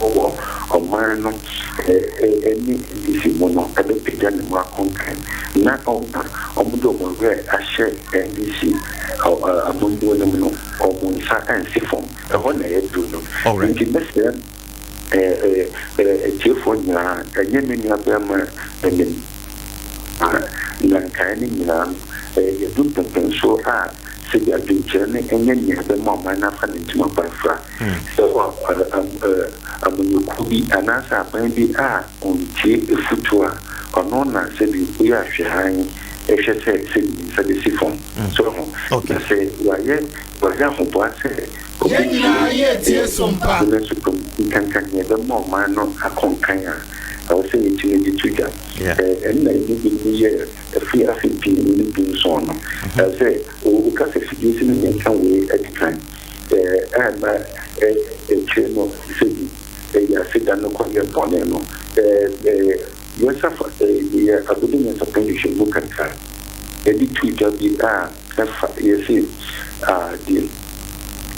o mano any NDC mono ebe pidani mo akonkan na o mudo mo we ahye NDC amundo no no o mo nsa ansifom e ho na yedu no nti mesem California, Yemen, Alabama, and Lankani, you do the pencil, see a big journey, and then you have the more man up and into my buffer. So, when you could be an answer, maybe on tea, a futua, or nona, said we are sharing. If you say, said the siphon. So, okay, say, why, was that who was it? You can hear the more man not a concaya. I was saying to you, Twitter, and I did a free FP in the son. I say, oh, because if you see me, can wait at the time. And a channel city, a sit down no your poneno. Yes, I believe a condition book and car. Any Twitter be you see,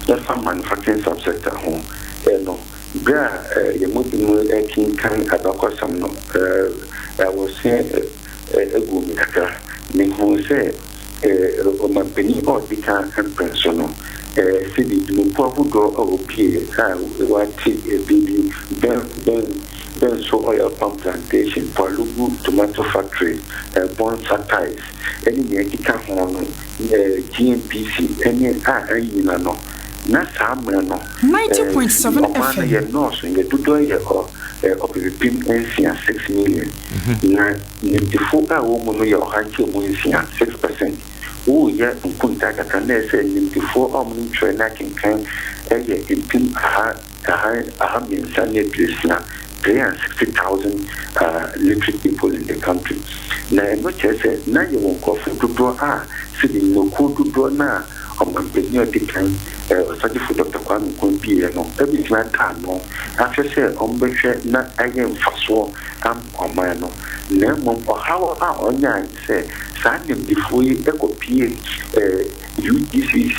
the farm manufacturing subsector home. No, you moving a king can about some. I was saying a woman, me who say, my penny or the car and personal. City, no problem go okay. What baby, then so oil palm plantation, Palugu tomato factory, bonsai ties, any Yakika home, GMPC, any no. That's how no 90.7 FM. No, so you do of the pin NCA 6 million. Now, the 4 hour woman, your hanky 6%. Oh, yeah, and contact a can say the 4 hour trainer can a pin a hundred Sunday now. 360,000 literate people in the country. Now, what I said, now you won't go to draw, sitting no cool to draw now. On my periodic time, study for Dr. Kwame Kumpi, every time no. After say, not again for so, on my no. Name or how on yan say, signing before you echo UGCC,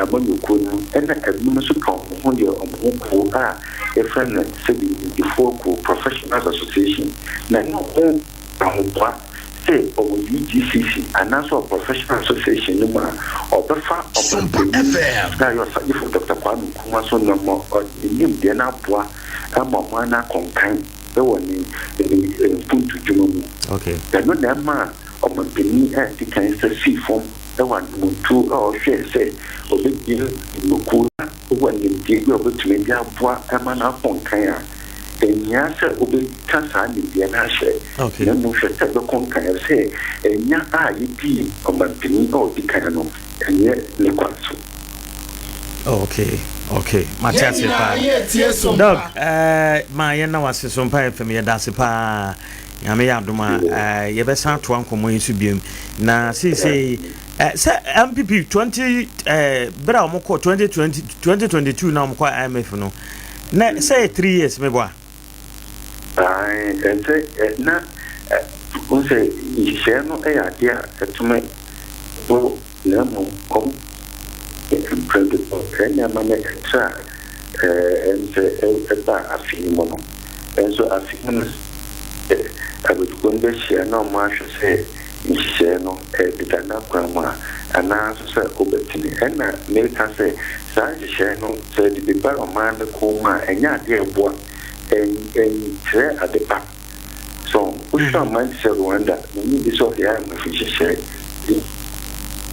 among you couldn't, and a municipal who you on a friend said before professional association. Now, no, say or UGCC and also professional association or the far of now you're studying for Dr. Kwame Nkrumah no more or the name Diana Mana Concan, the one in Puntu Jumu. Okay. They're not that man of my penny at the cancer sea form, the one who 2 or share say, or big deal in Mukuna, when you dig over to maybe a bois amana Poncaya. And yes, obi cancer in the Anashe. Okay. Then we should take the concan say, and ya IEP of my penny or the cano, and yet the quantum. Okay. Matthias, dog, my yana was some pie for me a dasipa. Yamayaduma, Yabesan to Uncle Moy Subium. Now, say, MPP 20, Bramoko 2022 now, quite IMF no. Now, say 3 years, maybe. I say, not, say, share no idea to make no come incredible, and I'm an extra, and a few more. And so I think I would go to share no marshal say, share no, Editana Grandma, and answer Obertini, and make us say, Sarge share no, said the barrel man the coma, and ya dear boy. And share at the back. So, we shall mind Rwanda, we need this of the arm of fish share.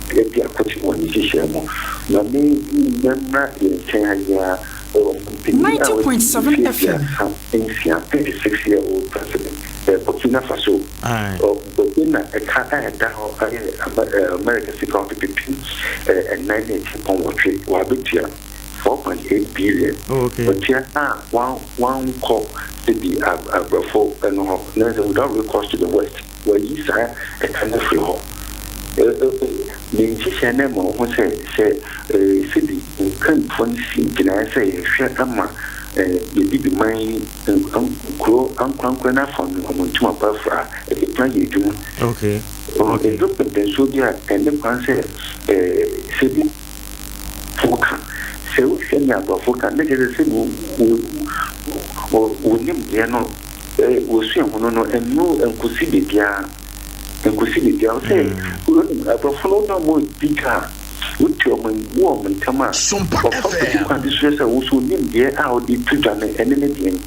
If you are putting one fish share more, no, remember in Kenya 90.7 FM. 56-year-old president, Burkina Faso, or Burkina, a car, American security, and 98 on what trade, Wabitia. 4.8 billion. But here, one call to be and without recourse to the west, where you say a kind of free home. The name of say, city can't fancy, can I say, Shatama, the mine, grow uncle from Montuma Buffer, at the plan you do. Okay. Okay. Look at the soldier and the answer, city. Foka. So, send about Foka, make it a thing who name Diano, was saying, and no, and could see the Dia, and could see the Dia say, I follow no more bigger. With your woman, Tama, some distress, I also named there out the children and anything.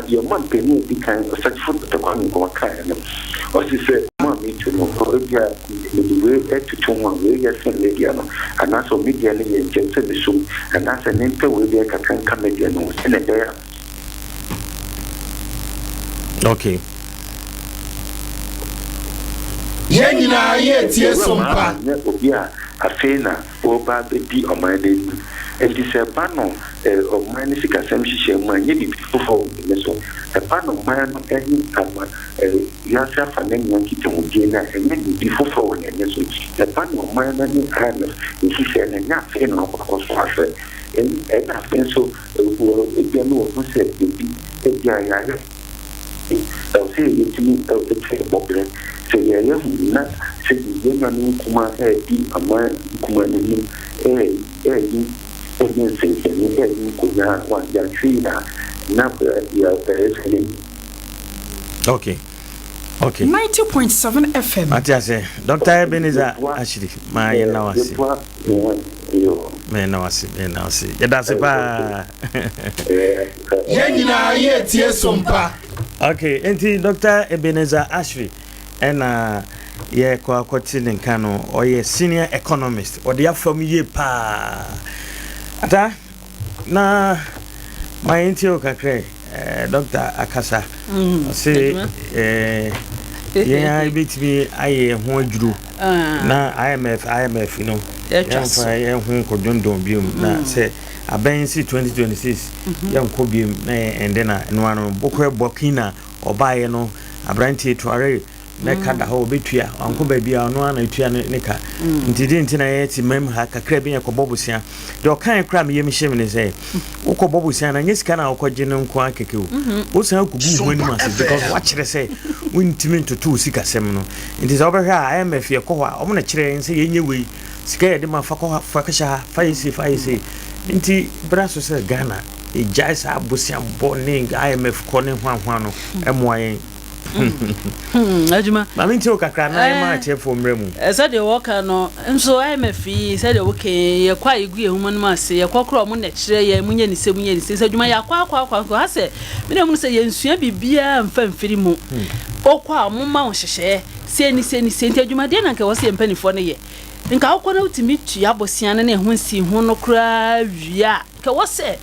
Your mom penny became such food the one go kind or she said, Mommy, to know, the way to Toma, where you send Ladiano, and also media and Jensen the shoe, and as an enter with their can come again, and a bear. Okay. Yenina, yes, some yeah, a fena, over the D on my day. And this a panel of Manisic Assembly, my name before a panel of man, and yourself and then Yankee to Mugina, and then before forward, and the panel of man and kindness, and he said, and nothing of course, and I think so, if you know what said, I'll say it to me, the trade popular. Say, yeah, not say, you Kuma, a man, Kuma, Okay. 90.7 FM. Matiase, Dr. Ebenezer Ashley, my nawasi. Me nawasi. Yadase pa. Yenina ye tie sompa. Okay, enti Dr. Ebenezer Ashley and ye kwa kwati nkano or ye senior economist or the from ye pa. Ata na my intio kakre Dr. Akasa say yeah bit me aye ho adwuru na IMF you know yeah ho kodondon biom na say abensi 2026 yam ko biom na endena no ano bokwe bokina obaye no abrantie tuare na kada ho betua anko ba bia no ana tua ne ka ntidi ntina ye ti mem ha kakra bi yakobobusia de okan kra me yemi hye me say ukobobusia na nyesika na okogye ne nko akeke o san akugu ho anim ase because wa kire say wontimi ntoto sika sem no nti za obehwa IMF ye ko ha omo na kire nse ye nyewei sika ye de ma fa ko fa kasha fa yesi nti braso se Ghana e jaisa abusia bone IMF ko ne hwanhwan no emoyen Ajuma mami nti o kakra na ma chefo mremu esa de woka no nso IMF se de woke ye kwa egu ehuma no ase ye kokro mo na kire ye munye ni se ajuma ya kwa ha se me mu se ye nsua bibia mfamfiri mu okwa mo ma wo hyehye se ni nti ajuma de na nke wo se mpanifo ne ye nka okwa na utimi tu abosia na ehun si hu no kra wia ke wo se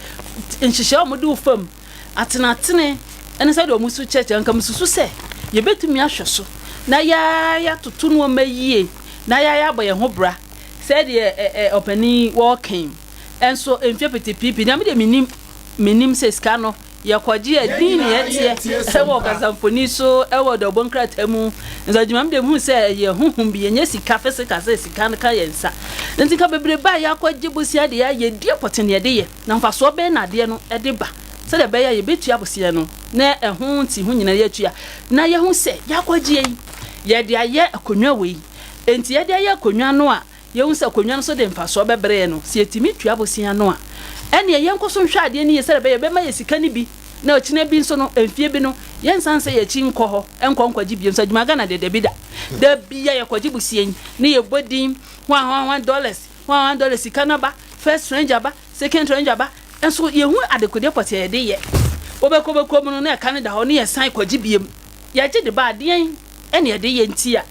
nhyehyɛ o mo de ufam atenatene ene say do musu church anka mususu se ye betumi ahwe so na ya tutu no mayie na ya boye ho bra say de opani walking enso enfie petipipi na me de minim se ska no ye kwaji adin ye tie e wo kasamfoni so e wo do bonkrata mu nzadjuma me de hu se ye huhum bi ye sika fesika se sika no ka ye nsa nti ka bebre ba ya kwaji bosia de ya ye die potene de ye na mfa so be na de no e de ba se de be ya ye betu abosia no na ehun ti hu nyina ye tua na ye hu se ya kwaji ye de aye akonwa we enti ye de aye akonwa no a ye hu se akonwa no so de mfa so bebre no se etimi tua abosia no a ene ye nkoso nhwa ade ne ye se de be ye be ma ye sika ni bi na ochine bi nso no emfie bi no ye nsanse ye chi nkɔ hɔ enkɔnkɔji bi nso adwuma Ghana de bida da bia ye kwaji busien ne ye bodin $1 $1 sika na ba first stranger ba second stranger ba enso ye hu adekode pote ye de ye obekobeko mu no na Canada hɔ ne ye san kwaji biem ye gye de ba ade ene ye de ye ntia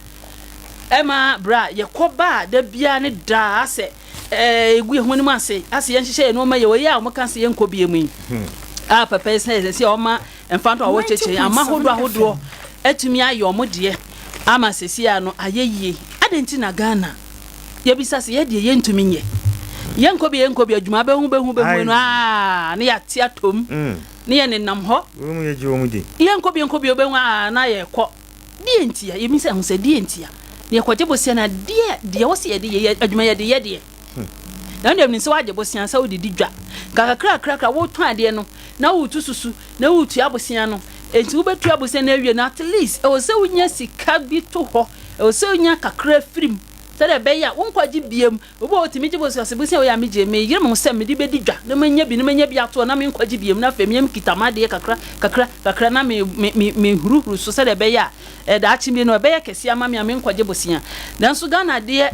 ema bra ye kɔba da bia ne da ase egu ye hu ne mu ase ye nhyehyɛ no ma ye wo ye a mo kan se ye nkɔ biem papa say oma enfanto awo cheche ama hodo etumi ayo omode ama sesia no ayeyie adenti na Ghana ye bisa se ye de ye ntumi nye Yanko be adwuma be hu no na ya tia tom ne ye nenam ho wo ye ji wo mu di yanko be be hu na ye kɔ die ntia ye mi se hu se die ntia ne kɔje bosia na die wo se ye de adwuma ye de na ndem ni se waje bosia sa wo didi dwa kakra wo tɔn ade no na wo tususu na wo tu abosia no enti wo betu abosia na awie na at least e wo se wonya sika bi to ho e wo se wonya kakra firim sɛ be ya wo nkwaji biem obo otimi je bosia se bosia wo ya meje me yire mo se me di be di dwa na manya bi ato na me nkwaji biem na fam yam kitamade kakra na me huru so sɛ be ya da achi bi no be ya kesi ama me nkwaji bosia nanso Ghana de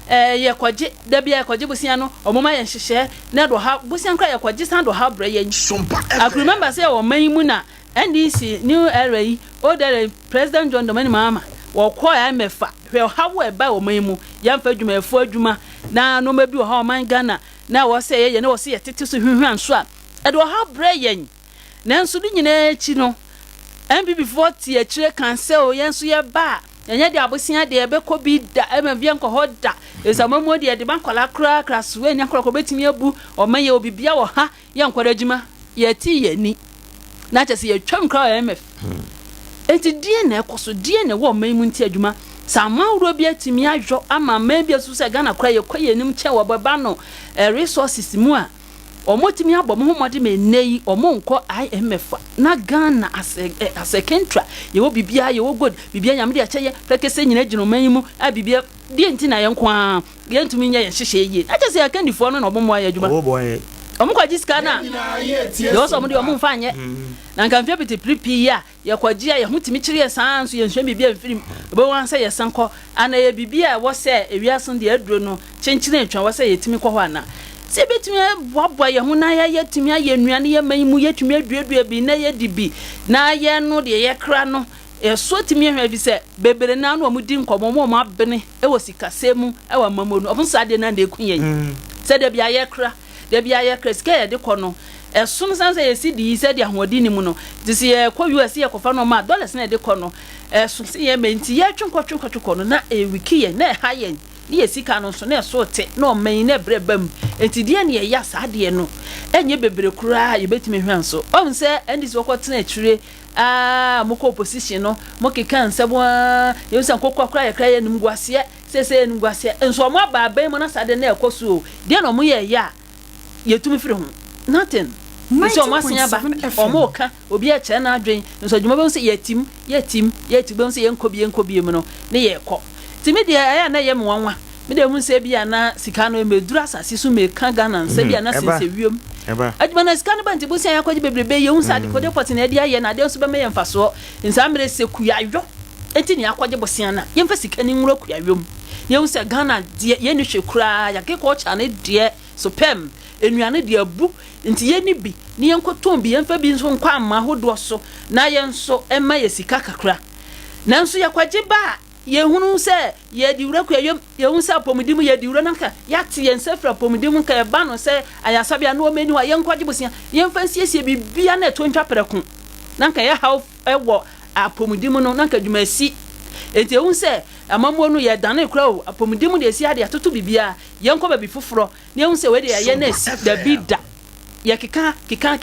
ye kwaji da bia kwaji bosia no omoma ye nhyehyɛ na do ha bosia nkra ye kwaji san do ha bra ye I remember say o man mu na NDC new era yi o there President John Dramani Mahama wo kɔ ya mefa hwe ha wo eba o man mu ya mfa adwumafo adwuma na no ma bi o ha o man Ghana na wo say ye na wo say ye tete so hwehwan so a do ha bra ye nanso du nyina echi no MPP 40 akire cancel ye nso ye ba enya de abosia de ebe ko bi da ema bia nko hoda esamamu de ban kola kra suwe nya kro ko betimi abu o maye obibia wo ha ye nkwara adwuma ye ti ye ni na chese ye twam kra MF enti die na ekoso die na wo man mu nti adwuma sama wuro bi atimi adwo ama man bi asu se Ghana kra ye kwaye nim che wo baba no resources mu a omotimi abom homode me nei omonko IMF na Ghana as a country ye wo bibia ye wo god bibia nyame de akyeye pekese nyina gino man mu a bibia die nti na ye nko a ye ntumi nya ye hyehye ye na kyese akandifo no na obomo aye adwuma omukwaji ska na ye so omode omumfanye na nkamfia pete pripi ya ye kwaji ya hutimi kire ye sanso ye nhwe bibia mfirim bo wansa ye sanko ana ye bibia wo se ewiaso de aduro no kyenkyene atwa wo se ye timi kɔ hɔ ana se betumi boaboa ye ho na ye tumi aye nuane ye man mu ye tumi aduadua bi na ye dibi na ye no de ye kra no so timi hwa bi se bebere na no omudi nkomo mo abene e wo sikasemu e wa mamo no obunsa de na de kunye se de bia ye kra ska ye de kɔ no som sanse ye si di se de ahodi ni mu no disi ye kɔ US ye kɔ fa no ma dollars na de kɔ no so se ye menti ye twenko no na wiki ye na ha ye ni esika no so na so te na o man na brebam enti die na ye ya saade no enye bebere kura ye betimi hwan so o se endis wokotena atwire moko opposition no mokeka nsebo ye usan kokwa kura ye kra ye nim guase sese nim guase enso mo aba mo na saade na ekoso die no mo ye ya ye tumi firi ho nothing so mo asia ba o mo ka obi a kye na adwen nso dwuma be so ye tim be so ye nkobie mu no ne ye kɔ timi de aya na ye mwanwa me de hu se bia na sika no emedura asase so me ka Ghana nse bia na sese wiem adwuma na sika no banti bosia yakwaje bebrebe ye hu sa de kode pot na de aye na de so be me ye mfaso nsa mere se kuyayo enti ne yakwaje bosia na ye mfa sika ni nwura kuyayom ye hu se Ghana de ye ni hwekura ya ke ko cha ne de so pem enuane de abu enti ye ni bi ne ye nkoton bi ye mfa bi nso nkwa amma hodo so na ye nso ema ye sika kakra nanso yakwaje ba ye hunu se ye diwura kuyayom ye hu se apomudimu ye diwura nanka ya ti ye nsefra apomudimu ka ba no se ayasabia no meni wa ye nkwaje bosia ye mfa siesie bibia na to ntwa pereko nanka ye haw ewo apomudimu no nanka dwumasi enti hu se amamuo no ye dane kura o apomudimu de esi ade atoto bibia ye nkɔ ba bi foforo ne hu se we de ye na esi da bida ye kika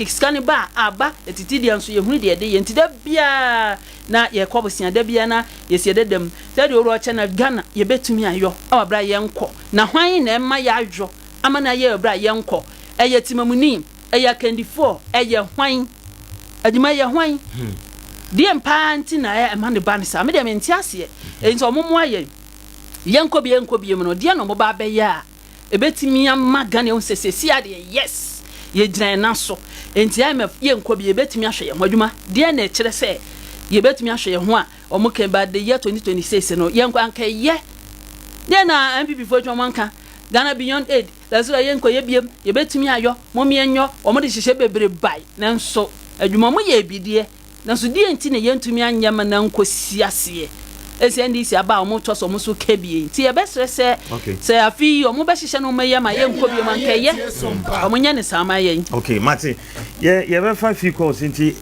skani ba aba etiti de anso ye hunu de ye enti da bia na ye kɔbosia da bia na ye sie dedem da de oro ache na Ghana ye betumi ayo awabra ye nkɔ na hwan na emma ye adwo ama na ye abra ye nkɔ eye timamuni eye kandifo eye hwan adima ye hwan die mpa nti na ye emma ne ba ne sa me de menti ase enti omomo aye ye nkɔ bie mu no die no mo ba be ya ebetimi ama Ghana ye sesesi ade yes ye gyina na so enti IMF ye nkɔ bie betimi ahwe ye ho adwuma die na kyerɛ sɛ ye betumi ahwe ye ho a omoke ba de year 2026 no ye nkɔ anka ye de na MPP fo twa manka Ghana Beyond Aid that's why ye nkɔ ye biem ye betumi ayo momi enyo omo de hyehye bebre bai nanso adwuma mo ye bidie nanso die enti na ye ntumi anyama na nkɔ siase SNDC aba omo to so mo so kebie ti ye besre se se afi omo be hyehye no maye ma ye nkɔ biem anka ye omo nya ne sama ye okay Martin ye be 5 calls enti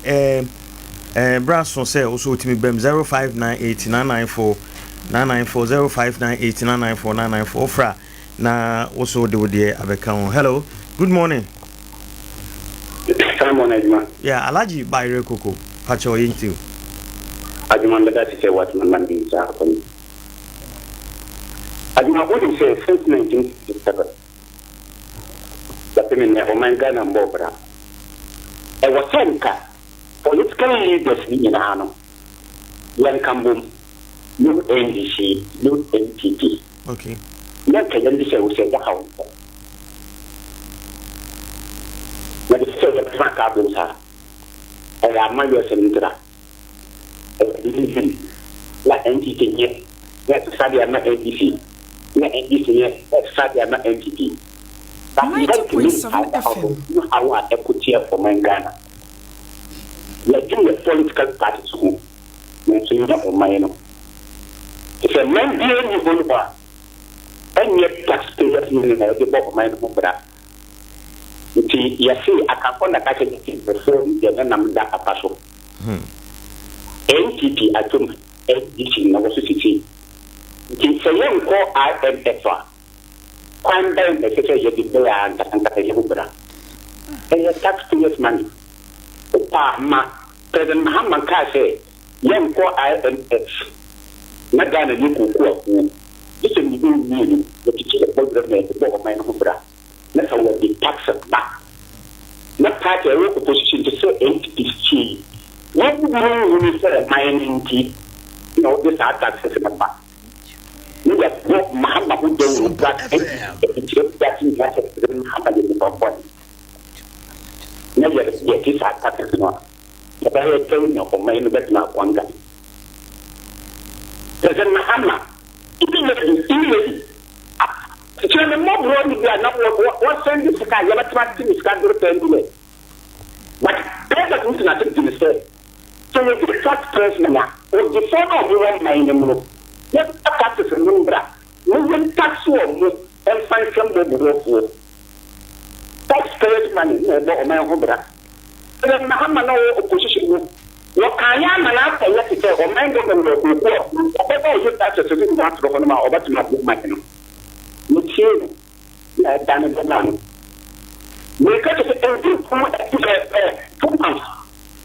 Brasso say also to me bem 0598994994 0598994994 fra na also de wode abeka. Hello, good morning. Good morning. Yeah, Alaji Bayre Koko. Pacho into. I demand that say what my man is happening. I do not want to say since 1957. That means never mind Ghana and Bobra. I was Senka, political leaders in Hano. Yan Kambum, no NDC, no NTP. Okay. Yan Kayan will say the house. But the first Frank Abdulsa, and I am your senator. La NTP yet, that's Sadia NDC. La NDC, that's Sadia NTP. But we have to meet our equity for Mangana. We are doing a political party school. So you don't mind. It's a man being you go to and yet taxpayers in the book of my number. You see, I can find a package before the number that a passo. NTP at home, NDC in our city. It's a young call IMF. Quite down the secretary of the Bella and Yahubra. And your taxpayers' money. President Muhammad Kase, young call IMF. Madame, you could go. This is the the teacher of the book of my Hubra. That's how the tax back. Not part of a position to say NTP's key. What would you say mining tea? No, this are taxes in the back. You have brought Muhammad who don't black and that in Muhammad in the body. Never yet is our taxes not. But I am telling you for my better one guy. President Muhammad, immediately. The mob running there, not what send this guy, you have to this guy to return. But President is not to say. So you get that person now, or the phone of your mind in the room. Let the taxes in Lumbra. You will tax you and find some more taxpayers' money, no my Hubra. Then Muhammad, no opposition. What can I not let it go? Or mind of the report. Whatever you taxes in that from my over to my book, my which is done in the land. We got to 2 months.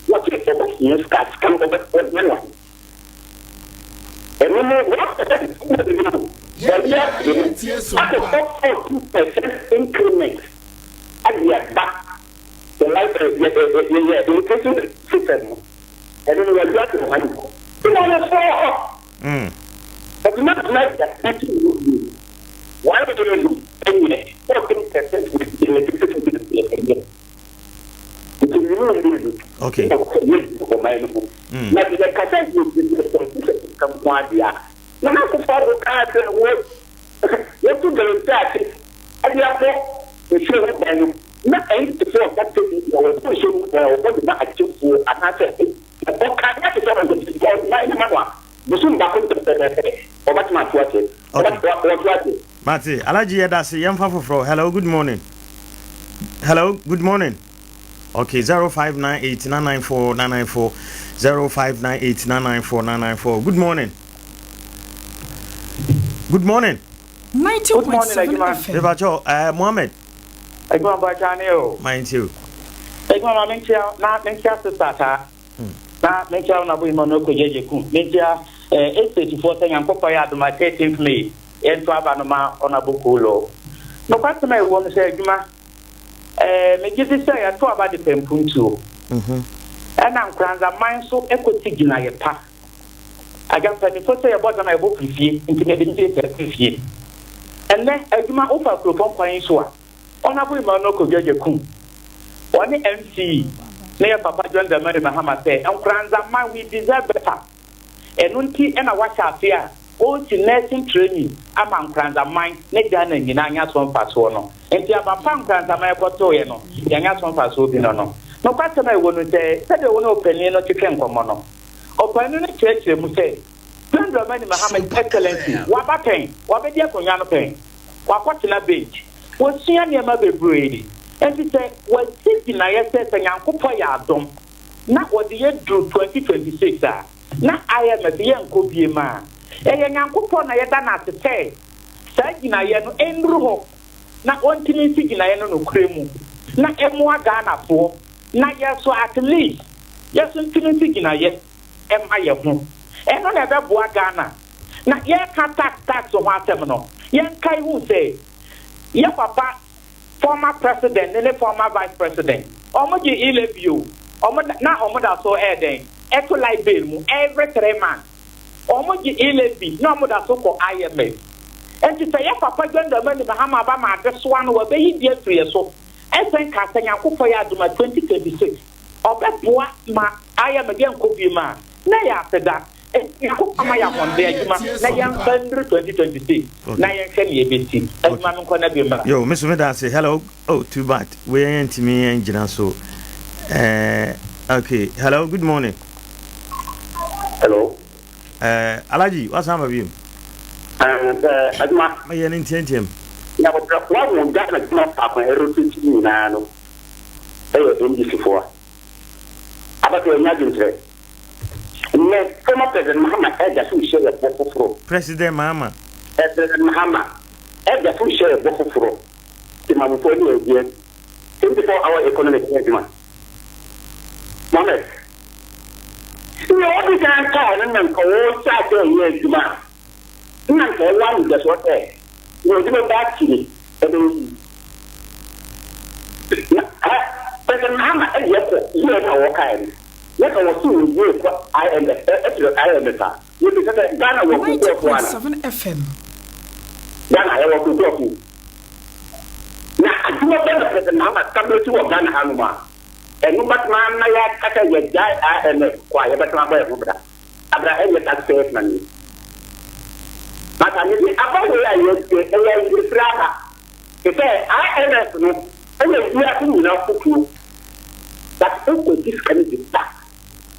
What is the years cats come over the million? And we know what the 2% increment at the back. The life the system. And then we are got to money. But not like that. Why would you do 14% with the electricity? Okay. Mati, Alaji Yedasi, Yamfa. Hello, good morning. Hello, good morning. Okay, 0598-994-994, 0598-994-994. Good morning. Good morning. 90.7 FM. Mohammed. I go by Chanel. Mind you. I go on not Mentia to Sata. Not Mentia on a woman, no Koyaku. Mentia, 834 and Popaya to my 13th May, and to Abanama on a Bukulo. No customer won't say, Juma. Me give this say I talk about the Pempuntu. And I'm grand a mind so equity in a pack. I got 24 say about my book with you, intimidated with you. And then I do my offer to Pompa Insua. On a woman, no Koyaku. One MC, near Papa John the Mary Mahama say, and grand a man we deserve better. And Unti and a watch out here. All to nursing training, among crans of mine, Negan and Yangas one pass one. And the other punk crans of my portoyano, Yangas one pass will be no. No customer wouldn't say, said the one opinion or chicken common. Open in the church, they must say, Grand Romani Mohammed Excellency, Wabatain, Wabadia Coyano Pain, Wapatilla Beach, was seen near Mother Brady. And he said, was 69 and Uncle Poyadom. Not what the year drew 2026 are. Not I am a young Kobiema. Nyankopon na yeda na tete sa saa gyinaeɛ no ɛnduru hɔ na ɔntumi nsi gyinaeɛ no nokorɛ mu na ɛmoa Ghanafoɔ na yɛso at least yɛso ntumi nsi gyinaeɛ ɛma yɛ ho ɛno na ɛbɛboa Ghana na yɛka tax ho asɛm no yɛnkae hu sɛ yɛ papa former president and former vice president omoji ilebio omoda so eden eto like bail mu every 3 months omoji ilebi na omoda so ko IMF enti say ya papa gwanda mani mahama ba ma adeso anu we be hidi atu ye so esen ka sanya akofo ya aduma 2026 obeboa ma IMF gen ko bi ma na ya seda yakofo ma ya wonde aduma na ya 2026 na ya nka ne ebeti aduma no ko na bi ma yo Mr. Meda say hello. Oh, too bad we ain't me engineer so okay, hello, good morning. Hello. Alaji, what's up with you? Aduma. My intention. Ya what one that na not happen erotic ni na no. MDC4. Aba to imagine say. Ne former President Mahama Edja fu share bofoforo. President Mahama. President Mahama Edja fu share bofoforo. Ti mamufo ni eje. 24-hour economic adjustment. Mohammed. You always can call and call Saturday years to man. Not one just what there. You give back to me. President Mahama and yes, you are kind. Let us soon work what I am the you be said Ghana will go for 7 FM. Ghana I will go for. Now, I do not know President Mahama come to Ghana Hanuma. And no but man na ya kata ye jai IMF kwa ye betwa ba ebra abra enye tax money mata ni aba we ya ye fraka ke IMF no enye ya ku na fuku that ko this can be that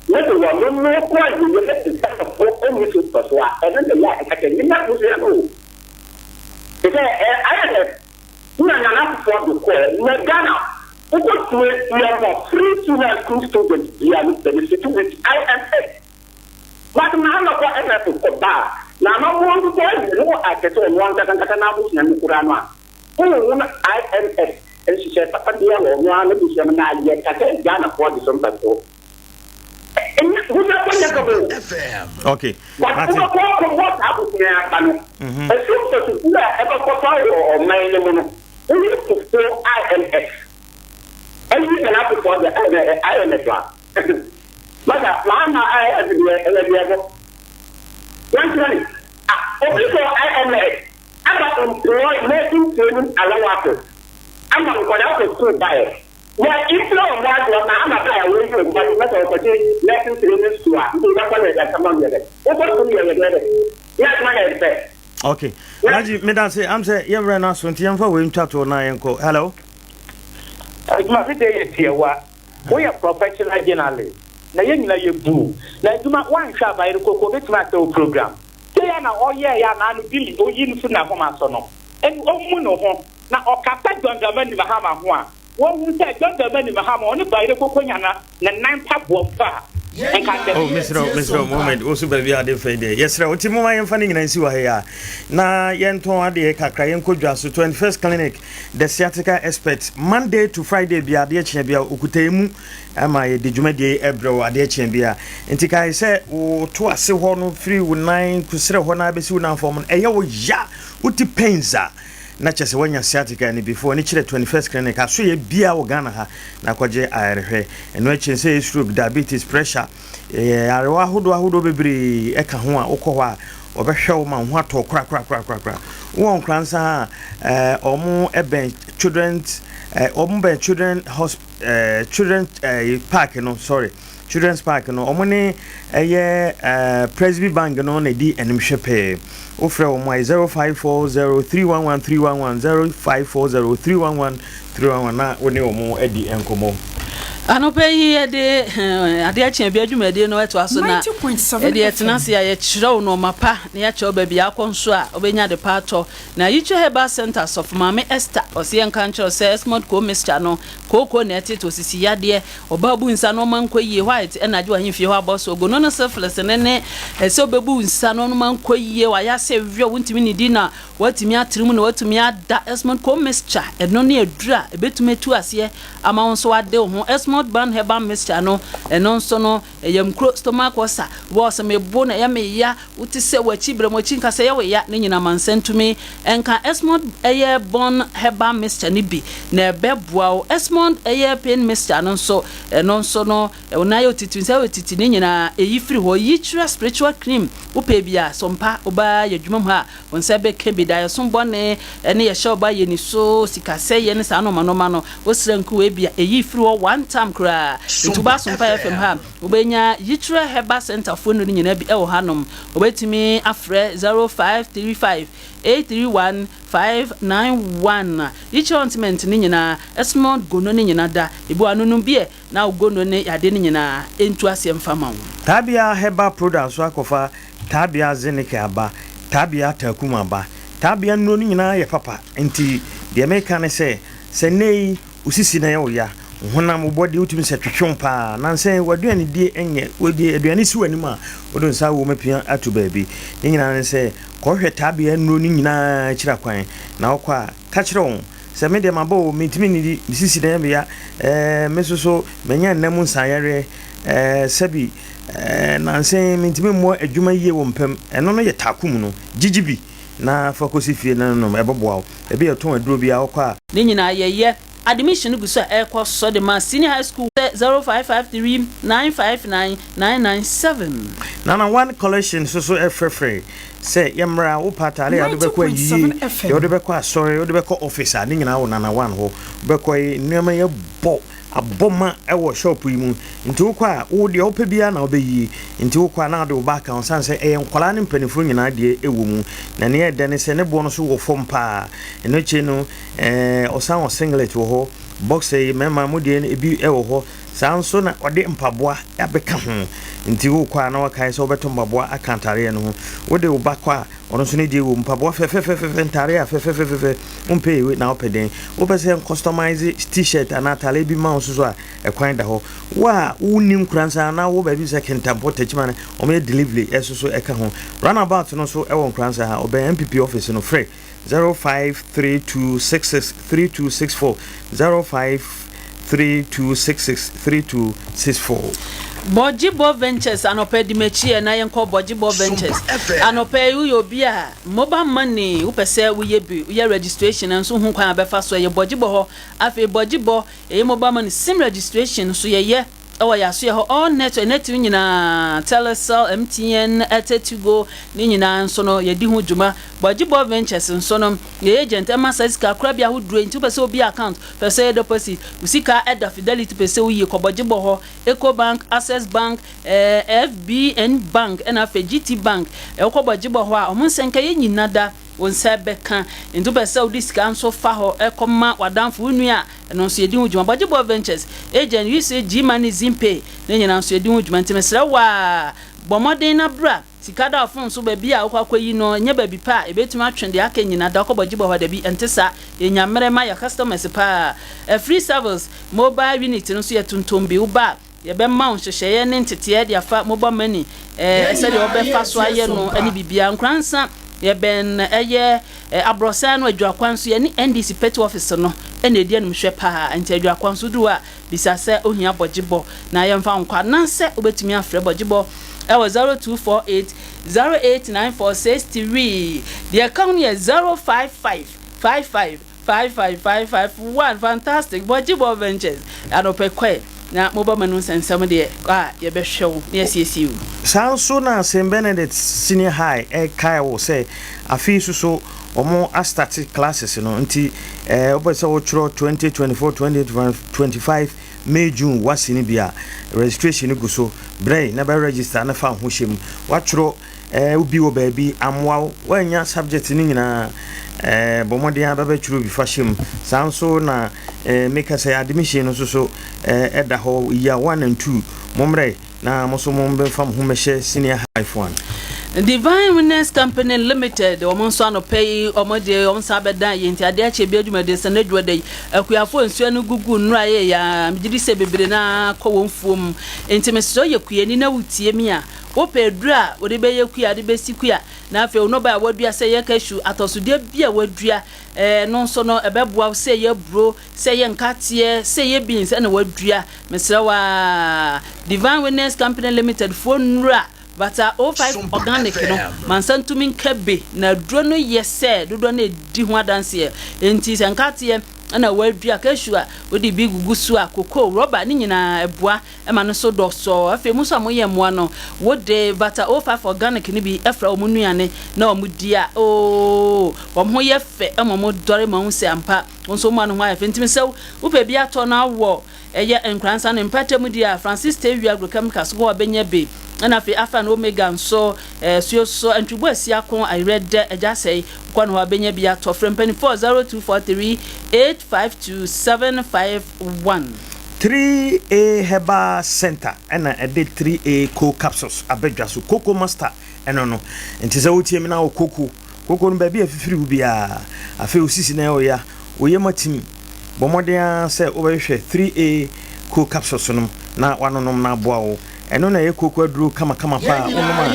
na to wa no kwa ye le ta ko enye so so a ene ya kata ni na ku se no ke IMF na for the ko na Ghana. We have 3 students here benefiting with IMF. But now, IMF is bad. Now, I want to tell you, I get on one that I am Kurama. IMF, and she said, Papa, dear, one of the seminar yet, I can't Ghana for the some people. Okay. What happened here? A super to ever or my only to fill IMF. And we can have to for the IMF. But I have to do it. One thing, only for IMF, I'm not employed making training allowance. I'm not going to school by. Well, if no one I'm not going to but not lesson training to us. That's what I'm among it. Over to you. Yes, my head. Okay. Raji, me say, I'm saying, you're running out, so I'm for him chat to hello. We are professional journalists. Na yengina ye bu. Na duma wan hwa ba ire kokko betuma ta program. Say na oye ya na anu bili oyi nfu na homa so no. En omu no ho na okata John Dramani Mahama ho a. Wo hu say John Dramani Mahama oni ba ire kokko nya na 9 pa bomba. Oh, Mr. Moment, also baby are different there. Yes, sir. Otimoma yemfa nyina nsi wa ya. Na yenton ade kakra yenkodwa so 21st clinic the sciatica expert Monday to Friday bia ade chene bia okutemu ama ye de dwumade ebrew ade chene bia. Enti kai se wo to ase ho no free wo 9 kusere ho na besi wo na form eye wo ya uti painsa na chese wanya sciatica ni before ni chire 21st clinic aso ye bia wo Ghana ha na kwaje ayerehwe eno achi se stroke diabetes pressure arewa hodo bebre eka ho a ukọ a obehwe wo ma ho ato kra won kransa omo eben children's park no sorry children's park no omo ne Presby Bank no na di enimhwepe ofre omo 0540311311 0540311311 na woni omo edi enkomo Anope yi de ade a chia bi adwumade no eto aso na e de etenase ya chiro no mapa na ya che oba bia akonso a obenya de pato na Yicho Herbal Center of Mama Esther osien kancho se Esmod ko Mr no koko na etito sisi yade oba bu nsa no manko yi white e na je wa himfie ho aboso ogono no selfless ne se obebu nsa no manko yi wa ya se wio wuntimi ni di na watimi atrimu na watimi ada Esmod ko Mr eno ne edura ebetumetu ase ama wonso ade ho Esmod ban Herbal Mr no eno nso no yam kro stomach wasa wo se mebo na ya me ya uti se wachi bremochi nka se ya we ya ne nyina mansentumi enka Esmod eye bon Herbal Mr ni bi na ebeboa Esmod eye pain Mr no nso eno nso no una yo titi nsa we titi ne nyina eyi free ho Yichira spiritual cream wo pe bia sompa oba yadwuma ha wonse be ke bi da so bone ene ye sha oba ye ni so sikase ye ne sa no manoma no wo sranku we bia eyi free ho one time kra tuba sompa FM ha obenya Yichira Herbal Center phone no nyina bi e wo hanom obetimi afre 0535 831-591 each ointment ni nyina Esmod gono ni nyina da ebu anunu bie na gono ne yade ni nyina entu asem fama Tabia Herbal Products akofa Tabia Zenike aba Tabia Takuma aba Tabia no ni nyina ye papa enti de meka ne se nei usisi na ye oya honam body utimi se twetwon pa nanse waduane die enye wodi aduane si wani ma wodon sa wo mapia atu baabi ni nyina ne se kohwe Tabia no ni nyina kira kwan na okwa ka kire won se me de mabo mitimi ni sisi na ya mesoso menya namu nsayare sabi nanse mitimi mo adwuma yie wo mpam eno no ye takum no gigibi na fokosi fie na no eboboa ebi eton aduro bia okwa ni nyina ye admission guso ekwo de ma senior high school 0553959997 nana one collection so efrefre say yemra wo patale ya de bekwa yi ya de bekwa sorry de bekwa officer ni nyina wo nana one ho bekwa nneema ye bo aboma ewo shop yi mu nti wo kwa wo de opa bia na obeyi nti wo kwa na de wo ba ka onsan se enkwala ne mpanifo nyina de ewo mu na ne de ne se ne bo no so wo fom pa eno che no osan o singlet wo ho boxer mema mu de ebi ewo ho sanso na ode mpaboa abeka ho nti wo kwa na wakai so beto mpaboa akantare no ho wo de wo ba kwa ono so ne de wo mpaboa fe ntare fe umpe we na opeden wo pese customize t-shirt anatale bi ma so a ekwan da ho wa unim kransa na wo ba bi se kentampo techman o me delivery eso eka ho runabout no so ewon kransa ha obe MPP office no free 0532663264 0532663264 Bojibo Ventures anope dimechi na yenko Bojibo Ventures anope uyo bia mobile money upese uye registration nso hu kwan abefa so ye Bojibo ho afi Bojibo mobile money sim registration so ye oh ya so ye ho all net nyina Telecel MTN Etetigo ni nyina nso no ye di hu djuma Bojibo Ventures nso no ye agent amasaska krabia hu duro nti pese obi account pese deposit usika eda Fidelity pese uye ko Bojibo ho Ecobank Access Bank FBN Bank and GT Bank ko Bojibo ho a omunsenka ye nyina da wonsebeka nti pese odi sika nso fa ho ekoma wadanfo nua no so yedi hu djuma Bojibo Ventures agent UCG Money Zimpe ne nyina nso yedi hu djuma nti mesra wa bomoden na bra sikada afon so baby a okwayi no nya baby pa ebetuma atwende aka nyina da ko Bojibo ho da bi entesa enyamere ma ya customers pa free service mobile unit no so yetuntombi uba ye be ma onhyehyeye ne ntete de afa mobile money ese de obefa so aye no ani bibia nkransa ye ben eye abrosa no adwakwanso ye ni NDC Petty office no ene die no hwe pa enti adwakwanso du a bisase ohia Bojibo na ye mfa nkwa nanse obetumi afre Bojibo 0248089463 the account is 055555551 fantastic Bojibo Ventures anopekwe na mobile manu sensam de ye be hwew na yesiesiu sanso na St Benedict Senior High kai wo say afi so omo start classes no nti obese wo chro 2024-2025 May June wasini bia registration go so brain na be register na fa ho hyem wa chro ubi wo baabi amwa wanya subject ni nyina bomode ya ba chro bi fa hyem sanso na make us admission no so at the whole year 1 and 2 momre na moso mombe fam ho mehye senior high one Divine Witness Company Limited omonso ano pay omode omsa beda yenti ade ache bi adwuma de sanadwo dey akuafo nsuo no gugu nura ye ya mjidi se bebre na kɔ wonfuom enti meso yekue ni na wutie mi a wo pedra wo de be yekue ade be sikua na afi ono ba wadua se yekashu atosude bia wadua no nso no ebeboa se ye bro se ye nkatie se ye beans na wadua mesra wa Divine Witness Company Limited for nura Bata 05 organic no mansantumi nkebe na duro no yese dodo na edi ho adanse enti senkate na wadua kashua odi bi gugusu akoko rubber ni nyina eboa ema no so doso afi muso amoye moa no wode bata 05 organic ni bi efra omunuane na omudia o wom ye fe emomo dore ma hu se ampa nso mo anu ho afi ntimi sew upe bi ato na wo eye enkransa no mpatem dia Francis Tewia agrochemicals go obenya be na fi afa na omega nso so antrubo asia kon irede eja sei kwa no abenya bia to frem penny 40243852751 3A Herbal Center and a day 3A co capsules abedwaso Coco Master eno no enti se wotie me na wo Coco no ba bia fifiri bia afi osisi na yo ya oye matim bomodea se obehwe 3A co capsules no na wanonom na boa wo eno na ye Coco aduru kama pa onoma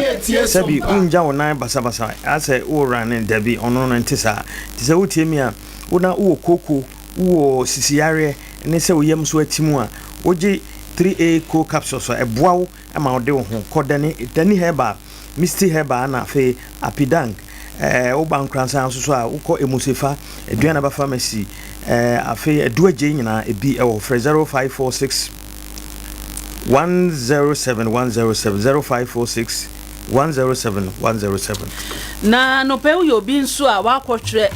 sabi unja wona basabasa ase wo ran dabi ono no ntisa tise wotie me a wona wo Coco wo sisiare ne se wo yem so atimu a oji 3A co capsules so eboa wo ama ode wo ho kodani dani heba misty heba na fe apidang wo bankransa nso so a wo emusefa aduana ba pharmacy afe aduaje nyina ebi e wo 0546 107 0546 107 107 na no pe uyo bi nso a wakotwere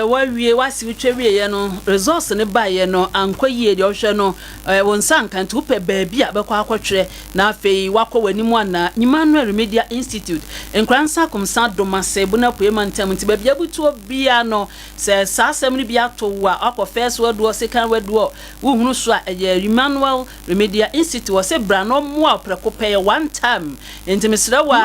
wawie wasi twere ye no resource ne ba ye no ankwaye de ohwe no wonsan kan to pe ba bi a bekwa akotwere na afei wakọ wanimu ana Emmanuel Media Institute enkransa komsa domase bu na poema ntem nti ba bia butu bia no se sasem ne bia to wa akọ first word wo second word wo hunu so a Emmanuel Media Institute wo se bra no mo a prekope one time enti mesra wa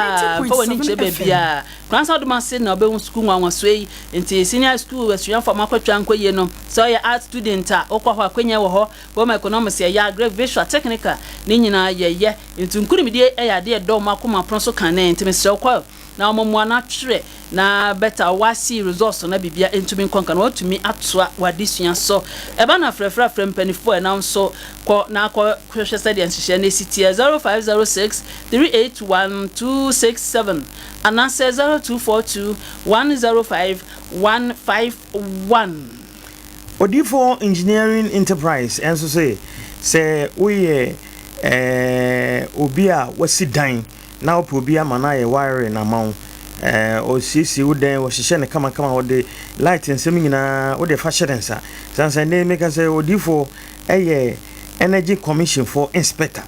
fa wani chebe bia Kransa domase na obe school nwa swei enti senior school asuan for makwatwa ankoye no so ya art student a okwa akwenya wo ho home economics ya grade visual technical ni nyina ye enti nkurimide ya de do makoma pronso kan enti mesra kwa na omomo na twere na better wasi resource na bibia entumi nkonka na watumi atoa wadisua so eba na frefra mpanifo na nso ko na ko hwehwe sade nhihye na sitie 0506 381267 anase 0242 105 151 Odifo Engineering Enterprise enso say we obi a wasi dan na obi amana ye wire na mawo o sisi woden wo hihye ne kama wo de light nsem nyina wo de fa hyerensa sansa ne make say Odifo Energy Commission for Inspector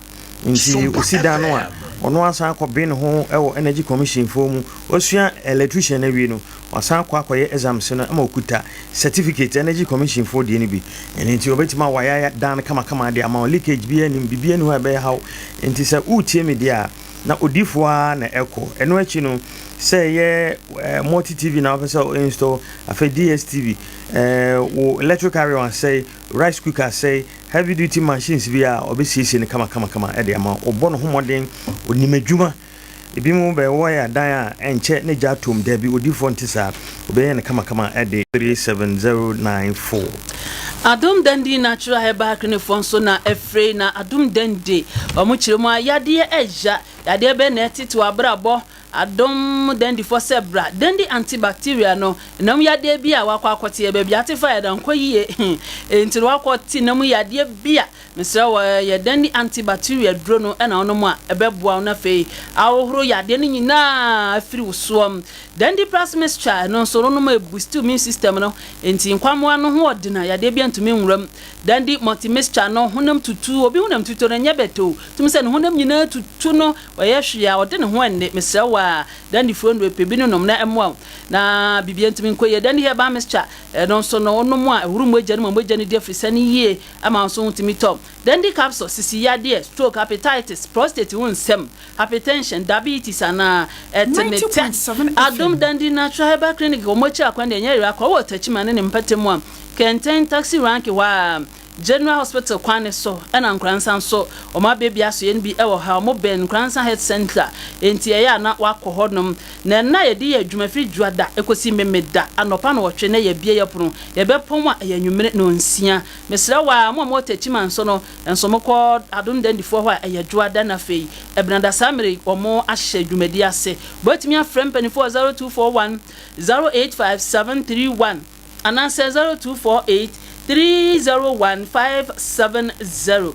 nti osida no a ono asan akɔbe ne ho ɛwɔ Energy Commission for mu osua electrician na wie no wasan akɔye exams no ama okuta certificate Energy Commission for de ne bi nti obetima waya dan kama de ama leakage bi anim bibia ne ho ɛbɛ haw nti sɛ utie media na Odifo a na ɛkɔ ɛno achi no sɛ ye multi TV na officer install afa DSTV wo electric carrier say rice cooker say heavy duty machines via obesisi ne kama e de ama obo no homoden onimadwuma ebi mu be wo ya dan a enche ne jatom da bi Odifo ntisa obeye ne kama e de 37094 Adum Dandi natural herbal clinic fonso na efre na Adum Dandi omo kiremu ayade eja yade be na titu abrabo Adum Dandi for sebra Dandi antibacterial no nam yade bia wakwa akote e bia atify dan koyie enti wakoti nam yade bia mesra wa ye Dandi antibacterial dro no na ono mu a ebeboa na fei awohoro yade ni nyina afiri wosom Dandi plus mixture no so no ma boost immune system no enti nkwamwa no ho odina yade bia ntumi nwuram Dandi multi mixture no honam tutu obi honam tutu no nya beto tumi se no honam nyina tutu no oye hwe a ode ne ho enne mesra wa wa dan di fo no pebi no nom na emo na bibia ntimi nkoye dan here ba mescha no so no no mo a huru mo agya no mo agya ni de frisa ni yie ama so ntimi top dan di capsule sisi yade stroke hepatitis prostate wonsem hypertension diabetes ana etemete adom dan di natural herbal clinic o mo chi akwande nyere akwa wo tachima ne mpatemu am kenten taxi rank wa General Hospital kwane so na nkransan so o ma baby aso ye bi e wo ha mo ben nkransan health center enti e ya na wakọ hodnom na ye di adwuma firi juada ekosi memeda anopa na wotwe na ye bie ye pono ye be pom a ye nwumere no nsia mesra wa mo tachima nso no enso mo kọ adom dandifo ho a ye juada na fei ebnada samere o mo ahye adwumadi ase botimi afrem penifo 0241 085731 ananse 0248 301-570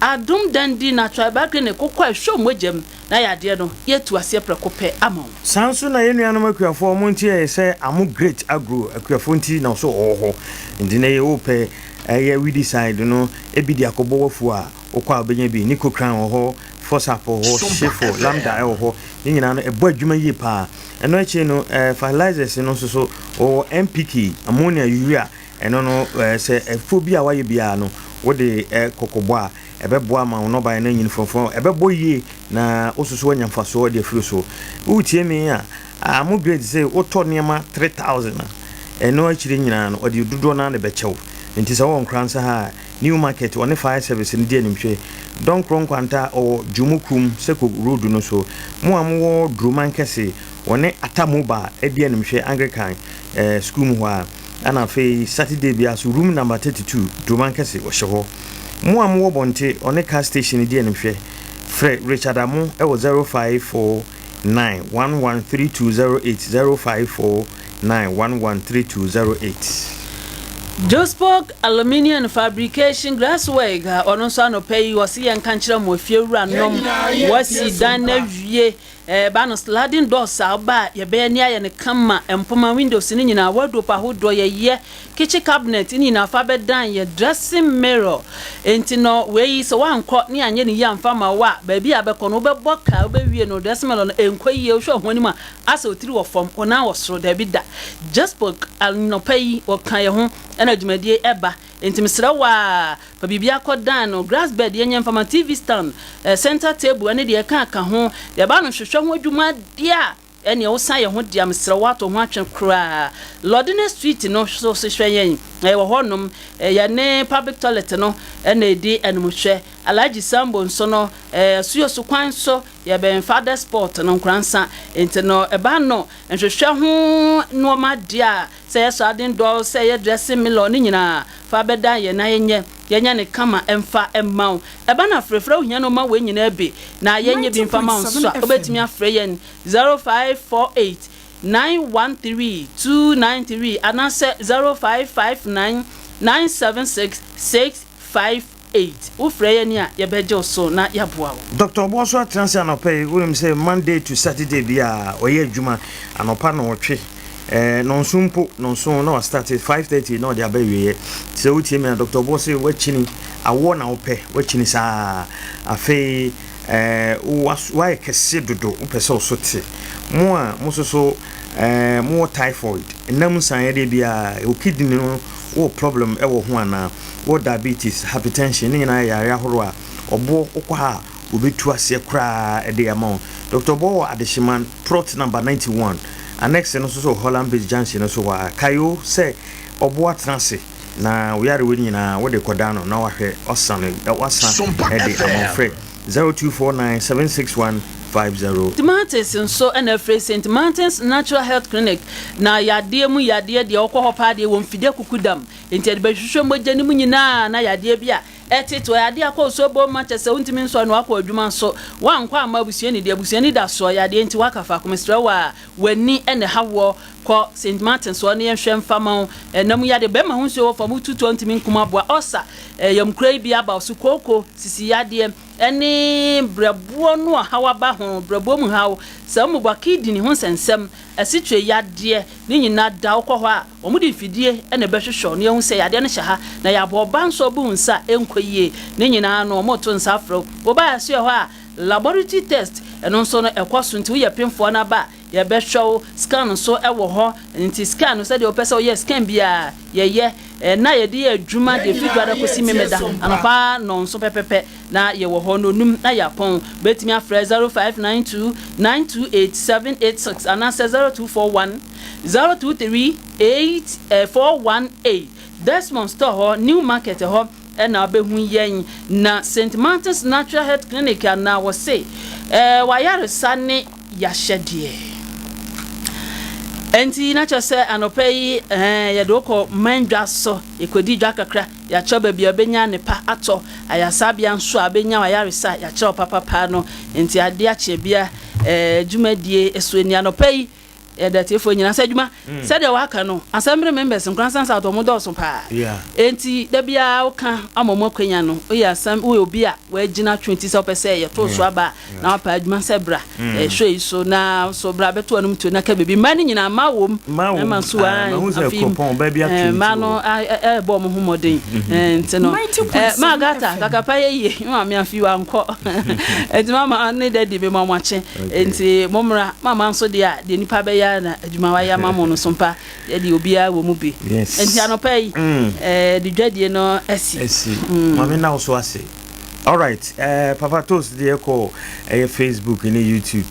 Adum dandi na tribal clinic kokwa show mojem na yade no yetu ase prekope amon sanso na yenuanom akuafo monti e say amu great agro akuafo nti na so oho ndi na ye ope ye we decide no ebidi akobo wafu a okwa obenya bi niko kran oho fosapo ho shefo lambda oho ni nyina no ebo adwuma yi pa eno echi no fertilizers no so o NPK ammonia urea eno no se phobia waye bia no wo de kokobo a ebeboa ma no ba na nyini fonfon ebebo yie na osusu wanyamfaso de afiri so utie me a amu grade say oto niema 3000 eno achire nyina no odi dudo na be chew nti se won kransa ha new market one fire service ndi animhwe don kron kwanta o jumukum seko road no so mu amwo druman kese one atamuba edi animhwe Anglican school mu ha ana fe Saturday bia so room number 32 druman kese wo hyeho mu amwo bonte one car station di animhwe Fred Richard Amu e wo 0549113208 0549113208 Jospok Aluminium Fabrication Glasswork ono so anopay wasi yankanchira mo fiewura nom wasi dan na wie ba no sliding doors aba ye be ni aye ne kama empoma windows ni nyina wardrobe ahodo ye kitchen cabinet ni na fa be dan ye dressing mirror enti no we so wanko ni anye ni yamfa ma wa ba bi abekọ no be boka be wie no dressing mirror no enkoyi hwe honi ma asa otiri wo fom ona wo soro da bi da Jospok anopay wo kan ye ho na dwumadie eba enti misra wa pa bibia kodan no grass bed ye nyamfa TV stand center table ane de ka ho de ba no hwehwe ho adwuma dia ene wo san ye ho dia misra wa to ho atwen kra Lordine street no so hwehwe yen wo honom ya ne public toilet no ene di enumhwe Alaji Sambo nso no suyo su kwan so ye ben father sport no nkransa enti no eba no hwehwe ho no ma dia say sliding door say dressing mirror ni nyina fa beda ye na yenye ne kama emfa emmau eba na frefre ohia no ma we nyina bi na yenye bi mfa ma nso obetimi afre yen 0548 913 anase 0559 976 658 ufre yen ya ye beje so na yaboa Dr. Boso atransi anopay we say Monday to Saturday bia oye adwuma anopa no wotwe nonsumpo nonson na start 5:30 no dia ba wiye se wutie me Dr. Boso wachini awo na ope wachini sa afi wa kese dodo upese osote mo a musoso mo typhoid enam san ye de bia o kidney no wo problem e wo ho ana wo diabetes hypertension ni na yare ahoro a obo okwa ha obetu ase kra e de amount Dr. Bo Adeshiman plot number 91 annex no so Holland Base Junction so wa kayo say obo atranse na we are we nyina wo de kodano na wa hwe osan e de amount free 0249761550 Tomatoes nso na free St. Martin's Natural Health Clinic na yade mu yade de okọ hopa de won fide kukudam enti de behwehwe mogani mu nyina na yade bia etito yade akọ bo Manchester untimi nso no akọ adwuma nso wankwa amabusuani de abusuani da so yade enti wakafa komestra wa wani ene hawo ko St. Martin's so ne hwem fama enam yade be ma hunso wo famu 220 nkuma boa osa yamkrai bia ba so koko sisi yade ene brabo no hawa ba ho brabo mu hawo samu bakidi ni ho sensem asitwe yade ni nyina da okọ ho a omudi fidie ene behwehwe no yehu se yade ne hye na yabo banso bu nsa enkoyie ni nyina no moto nsa afro wo ba so ho a laboratory test ɛno nso no ɛkɔ so nti woyɛ pemfoɔ na ba yɛbɛhwɛ scan so ɛwɔ hɔ nti scan no sɛ deɛ wopɛ sɛ woyɛ scan bia yɛyɛ na yɛde yɛ adwuma de fidwa da kɔsi memeda anɔpa no nso pɛpɛpɛ na yɛwɔ hɔ no num na yɛapɔn bɛtumi afrɛ 0592 928786 anaasɛ 0241 0238 Desmond store hɔ New Market hɔ ɛna ɔbɛhu yɛn na St. Martin's Natural Health Clinic na wɔse wayaresa ne yahyɛdeɛ enti na kyerɛ sɛ anɔpa yi yɛde wokɔ mandwa so ekodi dwa kakra yɛakyerɛ baabi a ɔbɛnya nepa atɔ ayasabea nso a ɔbɛnya wayaresa yɛakyerɛ papapa no enti ade akyɛ bia dwumadie esuo ni anɔpa yi that if nyina sɛ dwuma sɛ de waka no assembly members nkransan sa to mo dɔso pa enti da bia wo ka amomɔ kwanya no o yɛ asam wo obi a wa gina 20 sɛ pɛ sɛ yɛ to so aba na pa adwuma sɛ bra hwɛ so na so bra beto anum to na ka bebi ma ni nyina ma wom ma so an afim ma no bɔ mo ho modern enti no ma gata kakapa yɛ ma me afi wa nkɔ enti mama ne daddy be ma mwache enti momra mama nso de a de nipa be na adwuma wa ya mamo no sompa de obia wo mu bi enti anopa yi de dwadie no asi mama na so ase all right papa toast de ko Facebook ni YouTube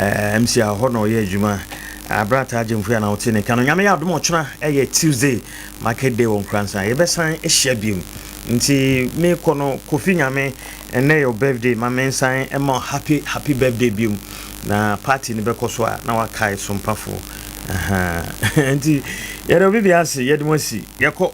MC a ho no ye adwuma abrata agemfu ya na wote ne kanu nyame ya adom ochuna Tuesday market day won kransa ye besan ehia biom nti me kono kofi nyame ene your birthday mama nsan ema happy birthday biom na party ni beko so na wakai sompafo nti yere obi biase yede mo si yekọ